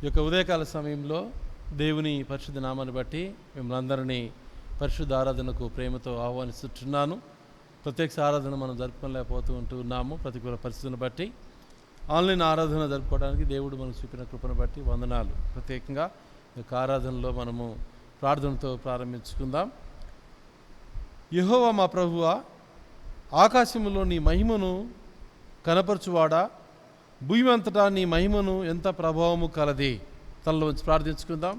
యొక్క ఉదయకాల సమయంలో దేవుని పరిశుద్ధ నామాన్ని బట్టి మిమ్మల్ని అందరినీ పరిశుద్ధ ఆరాధనకు ప్రేమతో ఆహ్వానిస్తున్నాను. ప్రత్యక్ష ఆరాధన మనం జరుపుకోలేకపోతున్నాము. ప్రతికూల పరిస్థితులను బట్టి ఆన్లైన్ ఆరాధన జరుపుకోవడానికి దేవుడు మనకు చూపిన కృపను బట్టి వందనాలు. ప్రత్యేకంగా ఈ యొక్క ఆరాధనలో మనము ప్రార్థనతో ప్రారంభించుకుందాం. యెహోవా మా ప్రభువా, ఆకాశములో నీ మహిమను కనపరచువాడా, భూమి అంతటా నీ మహిమను ఎంత ప్రభావము కలది. తనలో వచ్చి ప్రార్థించుకుందాం.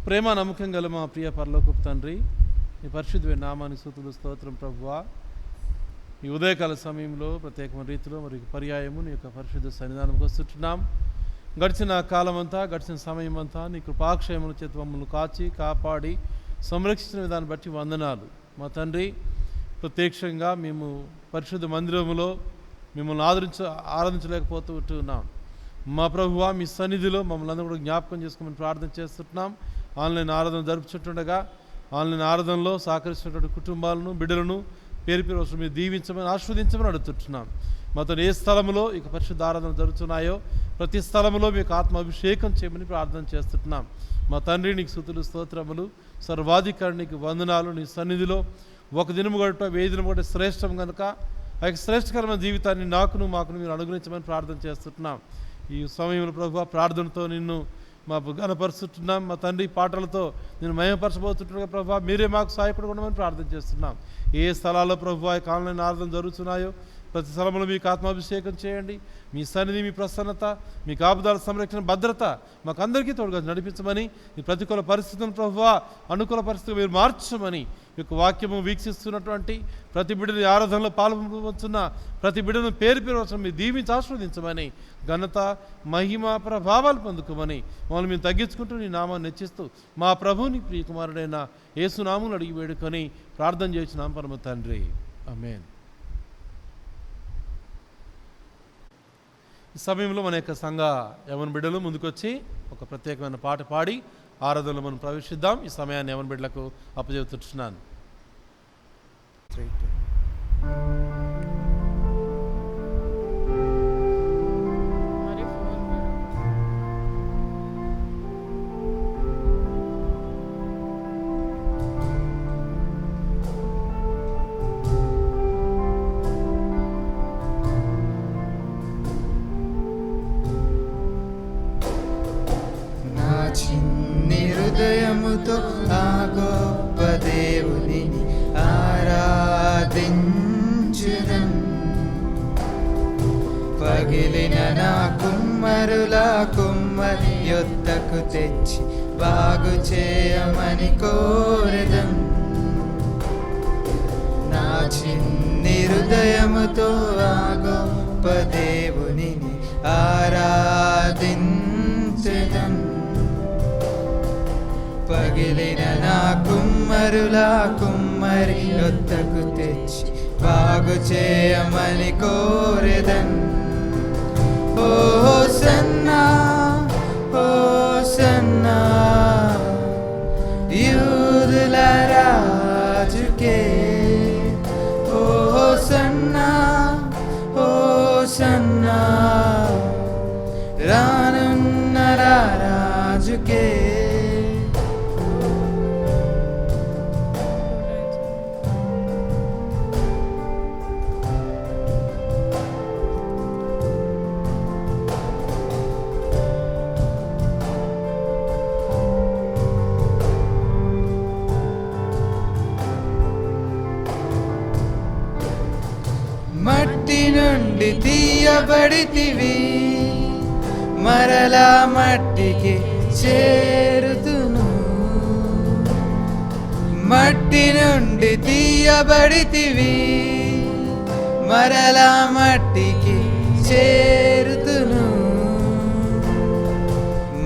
ప్రేమ నమ్మకం గల మా ప్రియ పరలోకపు తండ్రి, నీ పరిశుద్ధమైన నామానికి స్తుతులు స్తోత్రం. ప్రభువా, ఈ ఉదయకాల సమయంలో ప్రత్యేకమైన రీతిలో మరి పర్యాయము నీ యొక్క పరిశుద్ధ సన్నిధానంకి వస్తున్నాం. గడిచిన కాలమంతా, గడిచిన సమయం అంతా నీ కృపాక్షయముల చేత మమ్మల్ని కాచి కాపాడి సంరక్షించిన విధాన్ని బట్టి వందనాలు. మా తండ్రి, ప్రత్యక్షంగా మేము పరిశుద్ధ మందిరములో మిమ్మల్ని ఆరాధించలేకపోతున్నాం. మా ప్రభువా, మీ సన్నిధిలో మమ్మల్ని అందరూ కూడా జ్ఞాపకం చేసుకోమని ప్రార్థన చేస్తున్నాం. ఆన్లైన్ ఆరాధన జరుపుతుండగా ఆన్లైన్ ఆరాధనలో సహకరిస్తున్నటువంటి కుటుంబాలను, బిడ్డలను పేరు పేరు అవసరం మీరు దీవించమని, ఆస్వాదించమని అడుగుతున్నాం. మాతో ఏ స్థలంలో ఇక పరిశుద్ధ ఆరాధన జరుగుతున్నాయో ప్రతి స్థలంలో మీకు ఆత్మ అభిషేకం చేయమని ప్రార్థన చేస్తున్నాం. మా తండ్రి, నీకు స్తుతులు స్తోత్రములు. సర్వాధికారికి వందనాలు. నీ సన్నిధిలో ఒక దినము గడప 10 దినము గడప శ్రేష్టం కనుక ఆ యొక్క శ్రేష్టకరమైన జీవితాన్ని మాకును మీరు అనుగ్రహించమని ప్రార్థన చేస్తున్నాం. ఈ సమయంలో ప్రభువా, ప్రార్థనతో నిన్ను మా గణపరుస్తున్నాం. మా తండ్రి, పాటలతో నేను మహిమపరచబోతుండగా ప్రభువా, మీరే మాకు సహాయపడకుండామని ప్రార్థన చేస్తున్నాం. ఏ స్థలాల్లో ప్రభువా ఈ ఆన్లైన్ ఆరాధన జరుగుతున్నాయో ప్రతి స్థలంలో మీకు ఆత్మాభిషేకం చేయండి. మీ సన్నిధి, మీ ప్రసన్నత, మీ కాపుదల, సంరక్షణ, భద్రత మాకు అందరికీ తోడుగా నడిపించమని, ఈ ప్రతికూల పరిస్థితులను ప్రభువా అనుకూల పరిస్థితులు మీరు మార్చమని, ఈ యొక్క వాక్యము వీక్షిస్తున్నటువంటి ప్రతి బిడ్డని ఆరాధనలో పాల్గొంటున్న ప్రతి బిడ్డను పేరు పేరు అవసరం మీరు దీవించి ఆస్వాదించమని, ఘనత, మహిమ, ప్రభావాలు పొందుకోమని మమ్మల్ని మేము తగ్గించుకుంటూ నీ నామాన్ని హెచ్చిస్తూ మా ప్రభువుని ప్రియకుమారుడైన యేసు నామమును అడిగి వేడుకొని ప్రార్థన చేస్తున్నాం పరమ తండ్రి. ఆమేన్. ఈ సమయంలో మన యొక్క సంఘ యవన బిడ్డలు ముందుకొచ్చి ఒక ప్రత్యేకమైన పాట పాడి ఆరాధనలో మనం ప్రవేశిద్దాం. ఈ సమయాన్ని యవన బిడ్డలకు అప్పచెబుతున్నాను. చిన్ని హృదయముతో ఆ గొప్ప దేవుని ఆరాధించుదం. పగిలిన నా కుమ్మరులా కుమ్మరి యొద్దకు తెచ్చి బాగు చేయమని కోరెదం. నా చిన్ని హృదయముతో ఆ గొప్ప దేవుని ఆరాధించుదం. పగిలిన నా కుమ్మరులా కుమ్మరి యొద్దకు తెచ్చి బాగు చేయమని కోరెదన్. ఓ సన్నా, ఓ సన్నా, యూదుల రాజుకే. ఓ సన్నా, ఓ సన్నా, రానున్న రాజుకే. మట్టి నుండి తీయబడితివి, మరలా మట్టికి చేరుతును. మట్టి నుండి తీయబడితివి, మరలా మట్టికి చేరుతును.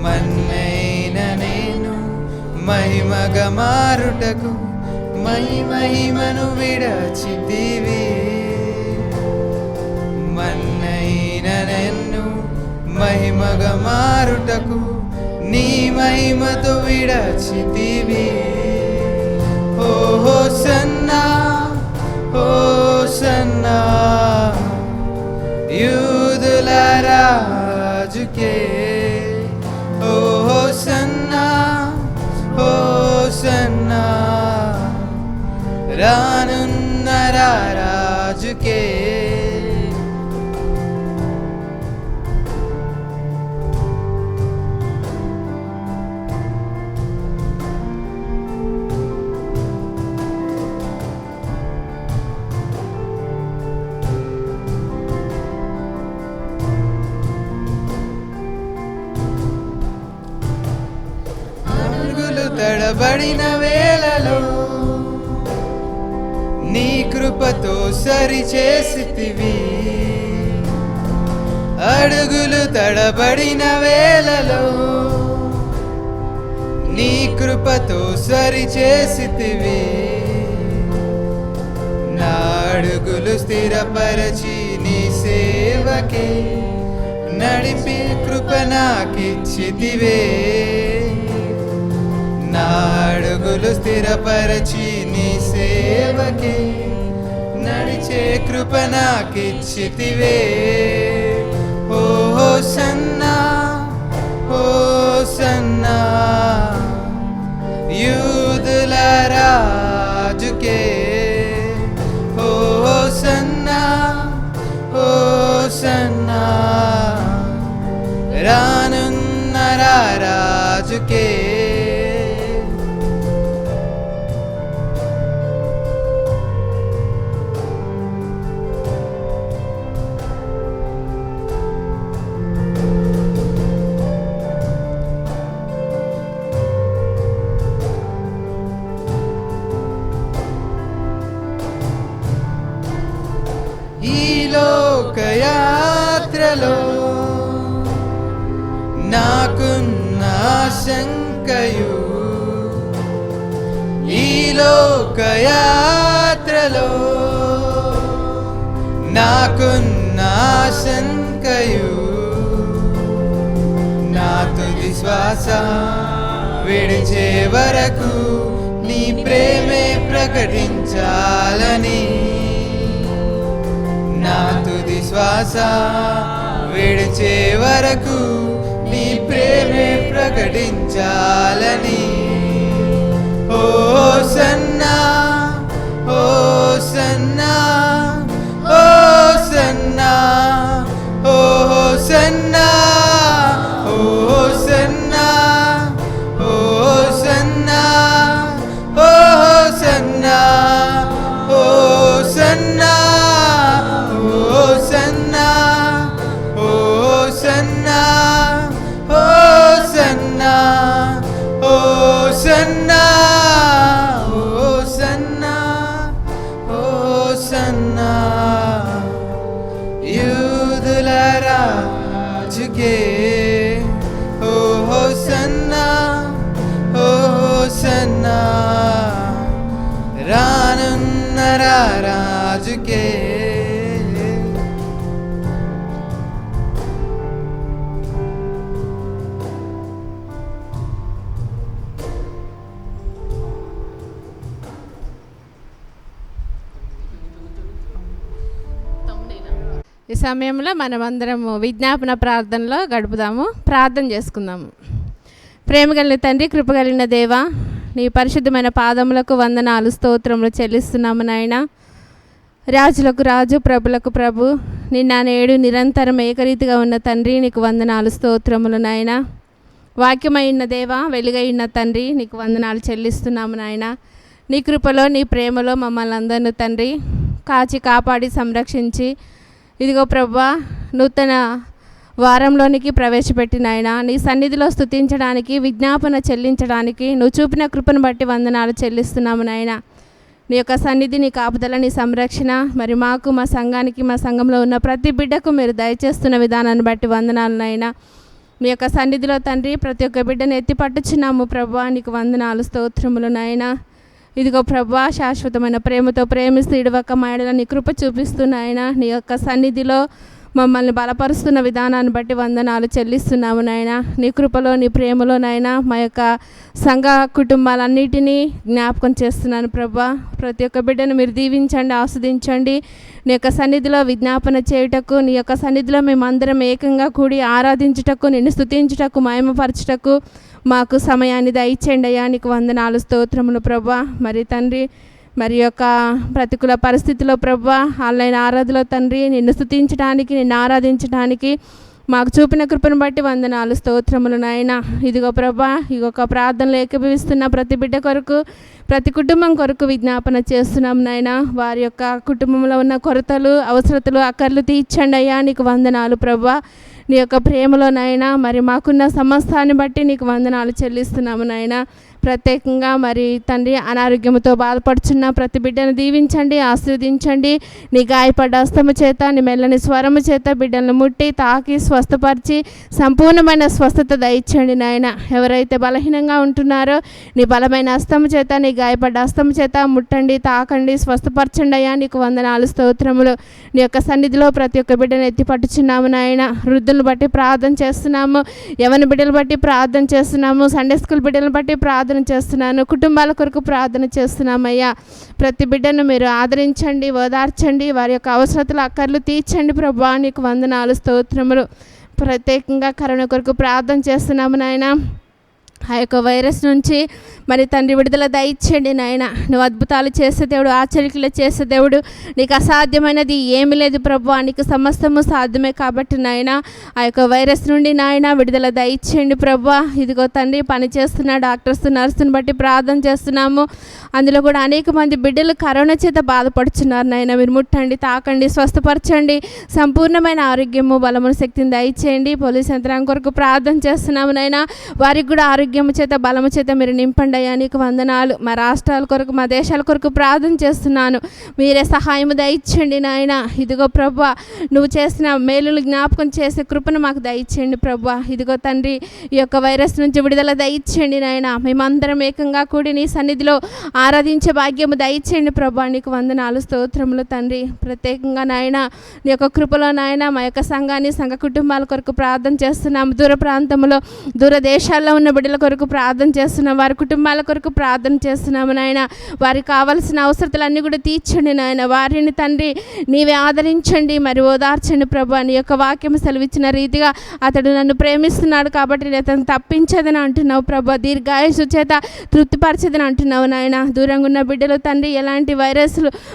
మన్నైన నేను మహిమగా మారుటకు మహిమను విడచితివి. మన్నైన నన్ను మహిమగా మారుటకు నీ మహిమతో విడచితివి. ఓ సన్నా, ఓ సన్నా, యూదుల రాజుకే. రాజుకే. అడుగులు తడబడిన వేళలో నీ కృపతో సరిచేసితివి. అడుగులు తడబడిన వేళలో నీ కృపతో సరిచేసితివి. నా అడుగులు స్థిరపరచి నీ సేవకే నడిపి కృప నాకిచ్చితివే. నా అడుగులు స్థిరపరచి నీ సేవకే నడిచే కృప నాకిచ్చితివే. ఓ సన్నా ఓ సన్నా యూదుల రాజుకే. ఓ సన్నా ఓ సన్నా రానున్న రాజుకే. ఈ లోకయాత్రలో నాకున్న ఆశంకయు, ఈ లోకయాత్రలో నాకున్న ఆశంకయు, నా తుది శ్వాస విడిచే వరకు నీ ప్రేమే ప్రకటించాలని. నా తుది శ్వాస విడిచే వరకు నీ ప్రేమే ప్రకటించాలని. ఓ సన్నా ఓ సన్నా ఓ సన్నా ఓ సన్నా ఓ సన్నా ఓ సన్నా ఓ సన్నా ఓ సన్నా ఓ సన్నా ఓ సన్నా ఓ సన్నా ఓ సన్నా ఓ సన్నా ఓ సన్నా యూదుల రాజుకే. ఓ సన్నా ఓ సన్నా రానున్న రాజుకే. ఈ సమయంలో మనమందరము విజ్ఞాపన ప్రార్థనలో గడుపుదాము. ప్రార్థన చేసుకుందాము. ప్రేమగలిగిన తండ్రి, కృపగలిగిన దేవా, నీ పరిశుద్ధమైన పాదములకు వందనాలు స్తోత్రములు చెల్లిస్తున్నాము నాయన. రాజులకు రాజు, ప్రభులకు ప్రభు, నిన్న నేడు నిరంతరం ఏకరీతిగా ఉన్న తండ్రి, నీకు వందనాలు స్తోత్రములు నాయన. వాక్యమైన దేవా, వెలుగైన తండ్రి, నీకు వందనాలు చెల్లిస్తున్నాము నాయన. నీ కృపలో నీ ప్రేమలో మమ్మల్ని అందరినీ తండ్రి కాచి కాపాడి సంరక్షించి ఇదిగో ప్రభువా నూతన వారంలోనికి ప్రవేశపెట్టిన ఆయన నీ సన్నిధిలో స్తుతించడానికి, విజ్ఞాపన చెల్లించడానికి నువ్వు చూపిన కృపను బట్టి వందనాలు చెల్లిస్తున్నాము నాయన. నీ యొక్క సన్నిధి, నీ కాపుదల, నీ సంరక్షణ మరి మాకు, మా సంఘానికి, మా సంఘంలో ఉన్న ప్రతి బిడ్డకు మీరు దయచేస్తున్న విధానాన్ని బట్టి వందనాలు నాయన. మీ యొక్క సన్నిధిలో తండ్రి ప్రతి ఒక్క బిడ్డను ఎత్తి పట్టుచున్నాము ప్రభువా, నీకు వందనాలు స్తోత్రములు నాయన. ఇదిగో ప్రభువా, శాశ్వతమైన ప్రేమతో ప్రేమిస్తూ ఇడవక మాయడల నీ కృప చూపిస్తున్నాయన. నీ యొక్క సన్నిధిలో మమ్మల్ని బలపరుస్తున్న విధానాన్ని బట్టి వందనాలు చెల్లిస్తున్నాము నాయన. నీ కృపలో నీ ప్రేమలో నాయన మా యొక్క సంఘ కుటుంబాలన్నిటినీ జ్ఞాపకం చేస్తున్నాను ప్రభువా. ప్రతి ఒక్క బిడ్డను మీరు దీవించండి, ఆస్వాదించండి. నీ యొక్క సన్నిధిలో విజ్ఞాపన చేయుటకు, నీ యొక్క సన్నిధిలో మేమందరం ఏకంగా కూడి ఆరాధించుటకు, నిన్ను స్తుతించుటకు, మహిమపరచుటకు మాకు సమయాన్ని దయచేయండి అయ్యా. నీకు వందనాలు స్తోత్రములు ప్రభువా. మరి తండ్రి మరి యొక్క ప్రతికూల పరిస్థితిలో ప్రభువా ఆన్లైన్ ఆరాధనలో తండ్రి నిన్ను స్తుతించడానికి, నిన్ను ఆరాధించడానికి మాకు చూపిన కృపను బట్టి వందనాలు, స్తోత్రములు నాయన. ఇదిగో ప్రభా, ఇగొక ప్రార్థనలు ఏకీభవిస్తున్న ప్రతి బిడ్డ కొరకు, ప్రతి కుటుంబం కొరకు విజ్ఞాపన చేస్తున్నాం నాయన. వారి యొక్క కుటుంబంలో ఉన్న కొరతలు, అవసరతలు, అక్కర్లు తీర్చండి అయ్యా. నీకు వందనాలు ప్రభా. నీ యొక్క ప్రేమలో నాయన మరి మాకున్న సమస్తాన్ని బట్టి నీకు వందనాలు చెల్లిస్తున్నాము నాయన. ప్రత్యేకంగా మరి తండ్రి అనారోగ్యంతో బాధపడుచున్న ప్రతి బిడ్డను దీవించండి, ఆశీర్వదించండి. నీ గాయపడ్డ హస్తము చేత, నీ మెల్లని స్వరము చేత బిడ్డలను ముట్టి తాకి స్వస్థపరిచి సంపూర్ణమైన స్వస్థత దయచేయండి నాయన. ఎవరైతే బలహీనంగా ఉంటున్నారో నీ బలమైన హస్తము చేత, నీ గాయపడ్డ హస్తము చేత ముట్టండి, తాకండి, స్వస్థపరచండి అయ్యా. నీకు వందనాలు, స్తోత్రములు. నీ యొక్క సన్నిధిలో ప్రతి ఒక్క బిడ్డను ఎత్తి పట్టుచున్నాము నాయన. వృద్ధులను బట్టి ప్రార్థన చేస్తున్నాము, యవన బిడ్డలు బట్టి ప్రార్థన చేస్తున్నాము, సండే స్కూల్ బిడ్డలను బట్టి ప్రార్థన చేస్తున్నాను, కుటుంబాల కొరకు ప్రార్థన చేస్తున్నామయ్యా. ప్రతి బిడ్డను మీరు ఆదరించండి, ఓదార్చండి, వారి యొక్క అవసరతలు, అక్కర్లు తీర్చండి ప్రభువా. నీకు వందనాలు, స్తోత్రములు. ప్రత్యేకంగా కరోనా కొరకు ప్రార్థన చేస్తున్నాము నాయన. ఆ యొక్క వైరస్ నుంచి మరి తండ్రి విడుదల దయచేయండి నాయన. నువ్వు అద్భుతాలు చేసే దేవుడు, ఆశ్చర్యలు చేసే దేవుడు. నీకు అసాధ్యమైనది ఏమీ లేదు ప్రభువా. నీకు సమస్తము సాధ్యమే కాబట్టి నాయన ఆ యొక్క వైరస్ నుండి నాయన విడుదల దయచేయండి ప్రభువా. ఇదిగో తండ్రి పనిచేస్తున్న డాక్టర్స్, నర్సుని బట్టి ప్రార్థన చేస్తున్నాము. అందులో కూడా అనేక మంది బిడ్డలు కరోనా చేత బాధపడుతున్నారు నాయన. మీరు ముట్టండి, తాకండి, స్వస్థపరచండి, సంపూర్ణమైన ఆరోగ్యము, బలమును, శక్తిని దయచేయండి. పోలీస్ యంత్రాంగం కొరకు ప్రార్థన చేస్తున్నాము నాయన. వారికి కూడా ఆరోగ్యము చేత, బలము చేత మీరు నింపండి అయ్యా. నీకు వందనాలు. మా రాష్ట్రాల కొరకు, మా దేశాల కొరకు ప్రార్థన చేస్తున్నాను. మీరే సహాయము దయచేయండి నాయన. ఇదిగో ప్రభువా, నువ్వు చేసిన మేలులు జ్ఞాపకం చేసే కృపను మాకు దయచేయండి ప్రభువా. ఇదిగో తండ్రి, ఈ యొక్క వైరస్ నుంచి విడుదల దయచేయండి నాయన. మేమందరం ఏకంగా కూడి నీ సన్నిధిలో ఆరాధించే భాగ్యము దయచేయండి ప్రభువా. నీకు వందనాలు, స్తోత్రములు తండ్రి. ప్రత్యేకంగా నాయన నీ యొక్క కృపలో నాయన మా యొక్క సంఘాన్ని, సంఘ కుటుంబాల కొరకు ప్రార్థన చేస్తున్నాము. దూర ప్రాంతంలో, దూర దేశాల్లో ఉన్న బిడ్డల కొరకు ప్రార్థన చేస్తున్నాం, వారి కుటుంబాల కొరకు ప్రార్థన చేస్తున్నాము నాయన. వారికి కావాల్సిన అవసరతలన్నీ కూడా తీర్చండి నాయన. వారిని తండ్రి నీవే ఆదరించండి, మరి ఓదార్చండి ప్రభా. నీ యొక్క వాక్యం సెలవిచ్చిన రీతిగా అతడు నన్ను ప్రేమిస్తున్నాడు కాబట్టి నేను అతను తప్పించదని అంటున్నావు ప్రభా. దీర్ఘాయుసు చేత తృప్తిపరచదని అంటున్నావు నాయన. దూరంగా ఉన్న బిడ్డలు తండ్రి ఎలాంటి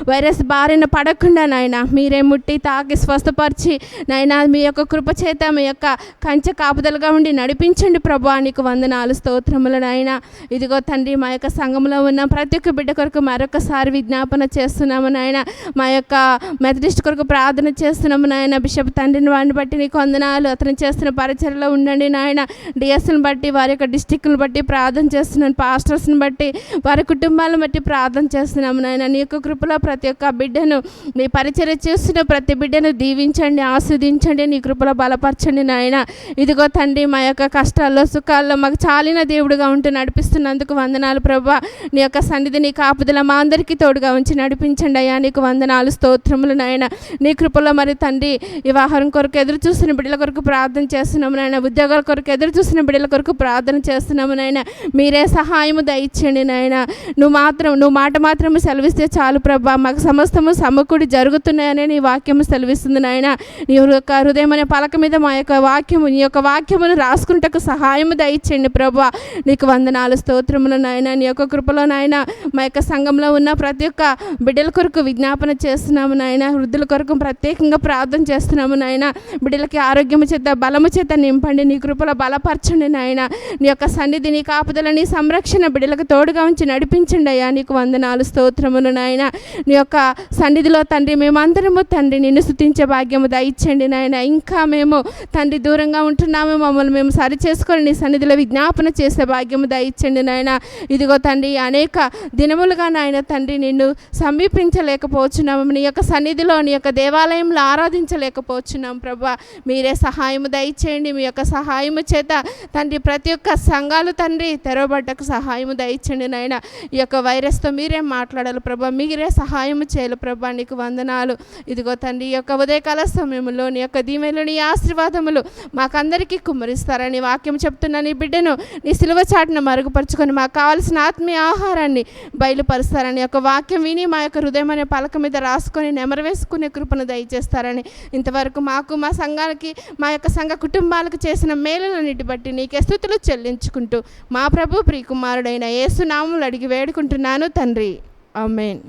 వైరస్ బారిన పడకుండా నాయన మీరే ముట్టి తాకి స్వస్థపరిచి నాయన మీ యొక్క కృప చేత, మీ యొక్క కంచె కాపుదలుగా ఉండి నడిపించండి ప్రభా. నీకు వందనాలు, స్తోత్రములు నాయన. ఇదిగో తండ్రి, మా యొక్క సంఘంలో ఉన్న ప్రతి ఒక్క బిడ్డ కొరకు మరొకసారి విజ్ఞాపన చేస్తున్నాము నాయన. మా యొక్క మెథడిస్ట్ కొరకు ప్రార్థన చేస్తున్నాము నాయన. బిషప్ తండ్రిని వాడిని బట్టి నీకు వందనాలు. అతను చేస్తున్న పరిచర్యలో ఉండండి నాయన. డిఎస్ని బట్టి, వారి యొక్క డిస్టిక్ను బట్టి ప్రార్థన చేస్తున్నాను. పాస్టర్స్ని బట్టి, వారి కుటుంబాలను బట్టి ప్రార్థన చేస్తున్నాము నాయన. నీ యొక్క కృపలో ప్రతి ఒక్క బిడ్డను, నీ పరిచర్య చేస్తున్న ప్రతి బిడ్డను దీవించండి, ఆస్వాదించండి, నీ కృపలో బలపరచండి నాయన. ఇదిగో తండ్రి, మా యొక్క కష్టాల్లో, సుఖాల్లో మాకు చాలిన దేవుడుగా ఉంటూ నడిపిస్తున్నందుకు వందనాలు ప్రభా. నీ యొక్క సన్నిధి, నీ కాపుదల మా అందరికీ తోడుగా ఉంచి నడిపించండి అయ్యా. నీకు వందనాలు, స్తోత్రములు నాయన. నీ కృపలో మరి తండ్రి వివాహం కొరకు ఎదురు చూస్తున్న బిడ్డల కొరకు ప్రార్థన చేస్తున్నాము నాయన. ఉద్యోగాల కొరకు ఎదురు చూస్తున్న బిడ్డల కొరకు ప్రార్థన చేస్తున్నాము నాయన. మీరే సహాయము దయచేయండి నాయన. నువ్వు మాట మాత్రం సెలవిస్తే చాలు ప్రభా. మాకు సమస్తము సమకూడి జరుగుతున్నాయని నీ వాక్యము సెలవిస్తుంది నాయన. నీ యొక్క హృదయం అనే పలక మీద మా యొక్క వాక్యము, నీ యొక్క వాక్యమును రాసుకుంటకు సహాయము దయచేయండి ప్రభా. నీకు వందనాలు, స్తోత్రములు నాయన. నీ యొక్క కృపలో నాయన మా యొక్క సంఘంలో ఉన్న ప్రతి ఒక్క బిడ్డల కొరకు విజ్ఞాపన చేస్తున్నాము నాయన. వృద్ధుల కొరకు ప్రత్యేకంగా ప్రార్థన చేస్తున్నాము నాయన. బిడ్డలకి ఆరోగ్యము చేత, బలము చేత నింపండి, నీ కృపలో బలపరచండి నాయన. నీ యొక్క సన్నిధి, నీ కాపుదల, నీ సంరక్షణ బిడ్డలకు తోడుగా ఉంచి నడిపించండి అయ్యా. నీకు వందనాలు, స్తోత్రములు నాయన. నీ యొక్క సన్నిధిలో తండ్రి మేమందరము తండ్రి నిన్ను స్తుతించే భాగ్యము దయచేయండి నాయన. ఇంకా మేము తండ్రి దూరంగా ఉంటున్నాము, మమ్మల్ని మేము సరి చేసుకొని నీ సన్నిధిలో విజ్ఞాపన చేసే భాగ్యము దయచేయండి నాయన. ఇదిగో తండ్రి, అనేక దినములుగా నాయన తండ్రి నిన్ను సమీపించలేకపోతున్నాము, నీ యొక్క సన్నిధిలో, నీ యొక్క దేవాలయంలో ఆరాధించలేకపోతున్నాం ప్రభా. మీరే సహాయము దయచేయండి. మీ యొక్క సహాయము చేత తండ్రి ప్రతి ఒక్క సంఘాలు తండ్రి తెరవబడ్డకు సహాయము దయచేయండి నాయన. ఈ యొక్క వైరస్తో మీరే మాట్లాడాలి ప్రభా, మీరే సహాయము చేయాలి ప్రభా. నీకు వందనాలు. ఇదిగో తండ్రి, ఈ యొక్క ఉదయకాల సమయంలో నీ యొక్క దీవెనలు, నీ ఆశీర్వాదములు మాకందరికీ కుమ్మరిస్తారని వాక్యం చెప్తున్న నీ బిడ్డను నీ సిలువ చాటును మరుగుపరుచుకొని మాకు కావాల్సిన ఆత్మీయ ఆహారాన్ని బయలుపరుస్తారని, యొక్క వాక్యం విని మా యొక్క హృదయం అనే పలక మీద రాసుకొని నెమరు వేసుకునే కృపను దయచేస్తారని, ఇంతవరకు మాకు, మా సంఘాలకి, మా యొక్క సంఘ కుటుంబాలకు చేసిన మేలులన్నిటి బట్టి నీకే స్తుతులు చెల్లించుకుంటూ మా ప్రభు ప్రియకుమారుడైన యేసు నామములో అడిగి వేడుకుంటున్నాను తండ్రి. ఆమేన్.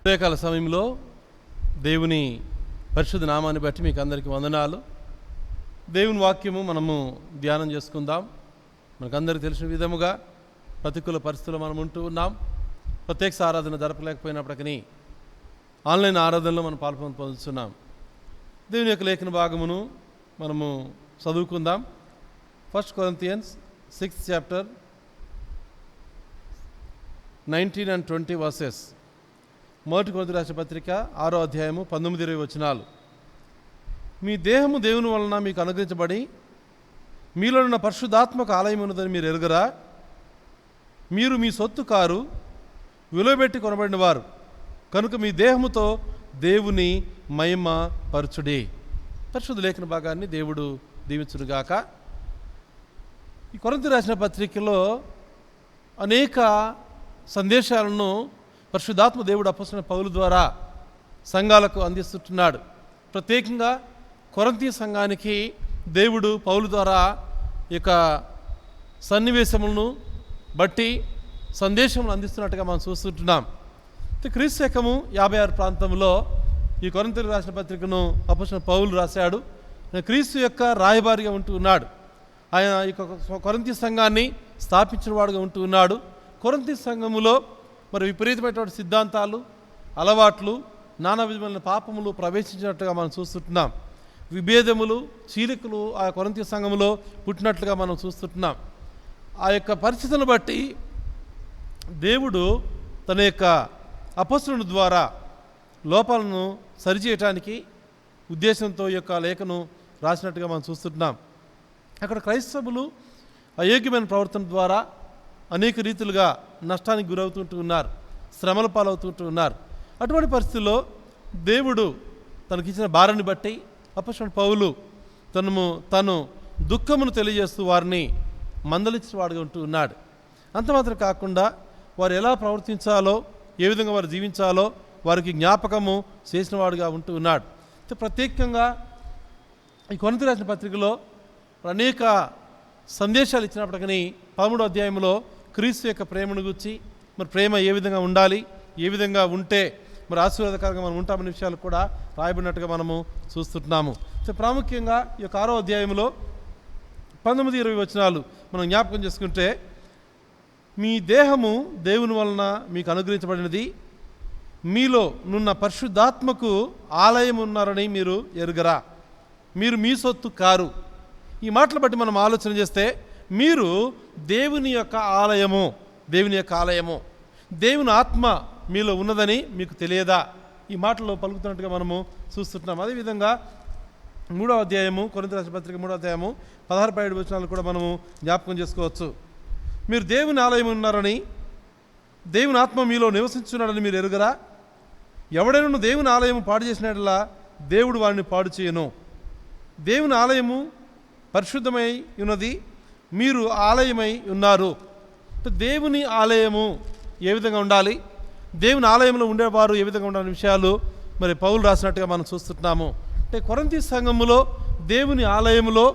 ఉదయకాల సమయంలో దేవుని పరిశుద్ధ నామాన్ని బట్టి మీకు అందరికీ వందనాలు. దేవుని వాక్యము మనము ధ్యానం చేసుకుందాం. మనకందరికీ తెలిసిన విధముగా ప్రతికూల పరిస్థితుల్లో మనం ఉంటూ ఉన్నాం. ప్రత్యక్ష ఆరాధన జరపలేకపోయినప్పటికీ ఆన్లైన్ ఆరాధనలో మనం పొందుతున్నాం. దేవుని యొక్క లేఖన భాగమును మనము చదువుకుందాం. 1 Corinthians 6th chapter 19 and 20 verses. మొదటి కొరింథీ రాసిన పత్రిక 6వ అధ్యాయము 19-20 వచనాలు. మీ దేహము దేవుని వలన మీకు అనుగ్రహించబడి మీలో ఉన్న పరిశుద్ధాత్మక ఆలయం ఉన్నదని మీరు ఎరుగరా? మీరు మీ సొత్తు కారు, విలువబెట్టి కొనబడిన వారు కనుక మీ దేహముతో దేవుని మహిమ పరచుడి. పరిశుద్ధ లేఖన భాగాన్ని దేవుడు దీవించునుగాక. ఈ కొరింథీ రాసిన పత్రికలో అనేక సందేశాలను పరిశుద్ధాత్మ దేవుడు అపొస్తలుడైన పౌలు ద్వారా సంఘాలకు అందిస్తున్నాడు. ప్రత్యేకంగా కొరింథీ సంఘానికి దేవుడు పౌలు ద్వారా ఈ యొక్క సన్నివేశములను బట్టి సందేశములు అందిస్తున్నట్టుగా మనం చూస్తుంటున్నాం. క్రీస్తు శకము 56 ప్రాంతంలో ఈ కొరింథీయులకు రాసిన పత్రికను అపొస్తలుడైన పౌలు రాశాడు. క్రీస్తు యొక్క రాయబారిగా ఉంటూ ఉన్నాడు. ఆయన ఈ కొరింథీ సంఘాన్ని స్థాపించిన వాడుగా ఉంటూ ఉన్నాడు. కొరింథీ సంఘములో మరి విపరీతమైనటువంటి సిద్ధాంతాలు, అలవాట్లు, నానా విధమైన పాపములు ప్రవేశించినట్టుగా మనం చూస్తుంటున్నాం. విభేదములు, చీలికలు ఆ కొరింథీ సంఘములో పుట్టినట్లుగా మనం చూస్తుంటున్నాం. ఆ యొక్క పరిస్థితులను బట్టి దేవుడు తన యొక్క అపొస్తలుని ద్వారా లోపాలను సరిచేయటానికి ఉద్దేశంతో ఈ యొక్క లేఖను రాసినట్టుగా మనం చూస్తున్నాం. అక్కడ క్రైస్తవులు అయోగ్యమైన ప్రవర్తన ద్వారా అనేక రీతులుగా నష్టానికి గురవుతుంటూ ఉన్నారు, శ్రమల పాలవుతుంటూ ఉన్నారు. అటువంటి పరిస్థితుల్లో దేవుడు తనకిచ్చిన భారాన్ని బట్టి అపొస్తలుడైన పౌలు తను దుఃఖమును తెలియజేస్తూ వారిని మందలించిన వాడుగా ఉంటూ ఉన్నాడు. అంత మాత్రం కాకుండా వారు ఎలా ప్రవర్తించాలో, ఏ విధంగా వారు జీవించాలో వారికి జ్ఞాపకము చేసిన వాడుగా ఉంటూ ఉన్నాడు. ప్రత్యేకంగా ఈ కొరింథీ రాసిన పత్రికలో అనేక సందేశాలు ఇచ్చినప్పటికీ 13వ అధ్యాయంలో క్రీస్తు యొక్క ప్రేమను గురించి, మరి ప్రేమ ఏ విధంగా ఉండాలి, ఏ విధంగా ఉంటే మరి ఆశీర్వాదకరంగా మనం ఉంటామనే విషయాలు కూడా రాయబడినట్టుగా మనము చూస్తున్నాము. ప్రాముఖ్యంగా ఈ యొక్క 6వ అధ్యాయంలో 19-20 వచనాలు మనం జ్ఞాపకం చేసుకుంటే, మీ దేహము దేవుని వలన మీకు అనుగ్రహించబడినది, మీలో నున్న పరిశుద్ధాత్మకు ఆలయం ఉన్నారని మీరు ఎరుగరా? మీరు మీ సొత్తు కారు. ఈ మాటలు బట్టి మనం ఆలోచన చేస్తే, మీరు దేవుని యొక్క ఆలయము, దేవుని యొక్క ఆలయము, దేవుని ఆత్మ మీలో ఉన్నదని మీకు తెలియదా? ఈ మాటల్లో పలుకుతున్నట్టుగా మనము చూస్తున్నాం. అదేవిధంగా 3వ అధ్యాయము కొరింథీ రాసిన పత్రిక 3వ అధ్యాయము 16-17 వచనాలు కూడా మనము జ్ఞాపకం చేసుకోవచ్చు. మీరు దేవుని ఆలయం ఉన్నారని, దేవుని ఆత్మ మీలో నివసించున్నాడని మీరు ఎరుగరా? ఎవడైనా దేవుని ఆలయము పాడు చేసినట్లా దేవుడు వారిని పాడు చేయను. దేవుని ఆలయము పరిశుద్ధమై ఉన్నది, మీరు ఆలయమై ఉన్నారు. దేవుని ఆలయము ఏ విధంగా ఉండాలి, దేవుని ఆలయంలో ఉండేవారు ఏ విధంగా ఉండాలనే విషయాలు మరి పౌలు రాసినట్టుగా మనం చూస్తున్నాము. అంటే కొరింథీ సంఘములో, దేవుని ఆలయములో,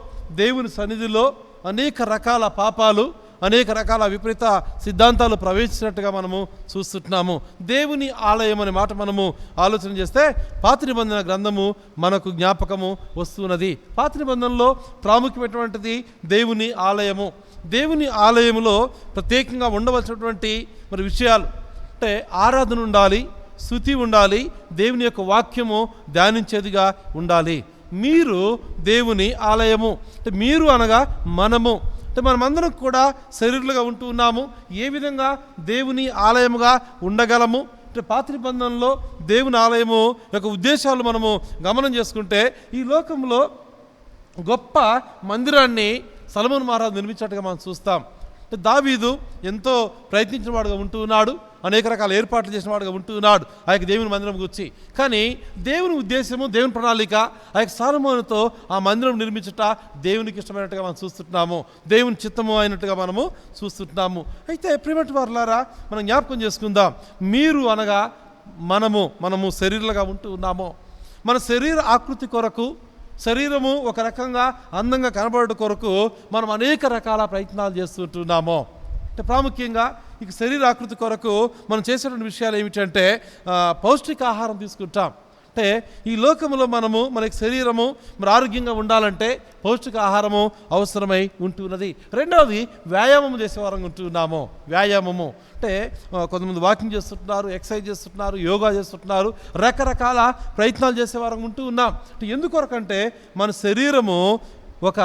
దేవుని సన్నిధిలో అనేక రకాల పాపాలు, అనేక రకాల విపరీత సిద్ధాంతాలు ప్రవేశించినట్టుగా మనము చూస్తున్నాము. దేవుని ఆలయం అనే మాట మనము ఆలోచన చేస్తే పాత నిబంధన గ్రంథము మనకు జ్ఞాపకము వస్తున్నది. పాత నిబంధనలో ప్రాముఖ్యమైనటువంటిది దేవుని ఆలయము. దేవుని ఆలయములో ప్రత్యేకంగా ఉండవలసినటువంటి మరి విషయాలు అంటే ఆరాధన ఉండాలి, స్తుతి ఉండాలి, దేవుని యొక్క వాక్యము ధ్యానించేదిగా ఉండాలి. మీరు దేవుని ఆలయము. అంటే మీరు అనగా మనము, అంటే మనమందరం కూడా శరీరులుగా ఉంటూ ఉన్నాము. ఏ విధంగా దేవుని ఆలయముగా ఉండగలము అంటే పాత నిబంధనలో దేవుని ఆలయము యొక్క ఉద్దేశాలు మనము గమనం చేసుకుంటే, ఈ లోకంలో గొప్ప మందిరాన్ని సొలొమోను మహారాజు నిర్మించినట్టుగా మనం చూస్తాం. అంటే దావీదు ఎంతో ప్రయత్నించిన వాడుగా ఉంటూ ఉన్నాడు, అనేక రకాల ఏర్పాట్లు చేసిన వాడుగా ఉంటూ ఉన్నాడు ఆ యొక్క దేవుని మందిరం గురించి. కానీ దేవుని ఉద్దేశము, దేవుని ప్రణాళిక ఆ యొక్క సొలొమోనుతో ఆ మందిరం నిర్మించుట దేవునికి ఇష్టమైనట్టుగా మనం చూస్తున్నాము, దేవుని చిత్తము అయినట్టుగా మనము చూస్తున్నాము. అయితే ప్రియమైన వారులారా, మనం జ్ఞాపకం చేసుకుందాం, మీరు అనగా మనము శరీరాలుగా ఉంటూ ఉన్నాము. మన శరీర ఆకృతి కొరకు, శరీరము ఒక రకంగా అందంగా కనబడట కొరకు మనం అనేక రకాల ప్రయత్నాలు చేస్తుంటున్నాము. అంటే ప్రాముఖ్యంగా ఇక శరీరాకృతి కొరకు మనం చేసేటువంటి విషయాలు ఏమిటంటే పౌష్టికాహారం తీసుకుంటాం. అంటే ఈ లోకంలో మనకి శరీరము మరి ఆరోగ్యంగా ఉండాలంటే పౌష్టికాహారము అవసరమై ఉంటున్నది. రెండవది వ్యాయామం చేసే వారంగా ఉంటున్నాము. వ్యాయామము అంటే కొంతమంది వాకింగ్ చేస్తుంటున్నారు, ఎక్సర్సైజ్ చేస్తుంటున్నారు, యోగా చేస్తుంటున్నారు, రకరకాల ప్రయత్నాలు చేసే వారంగా ఉంటూ ఉన్నాం. అంటే ఎందుకొరకంటే మన శరీరము ఒక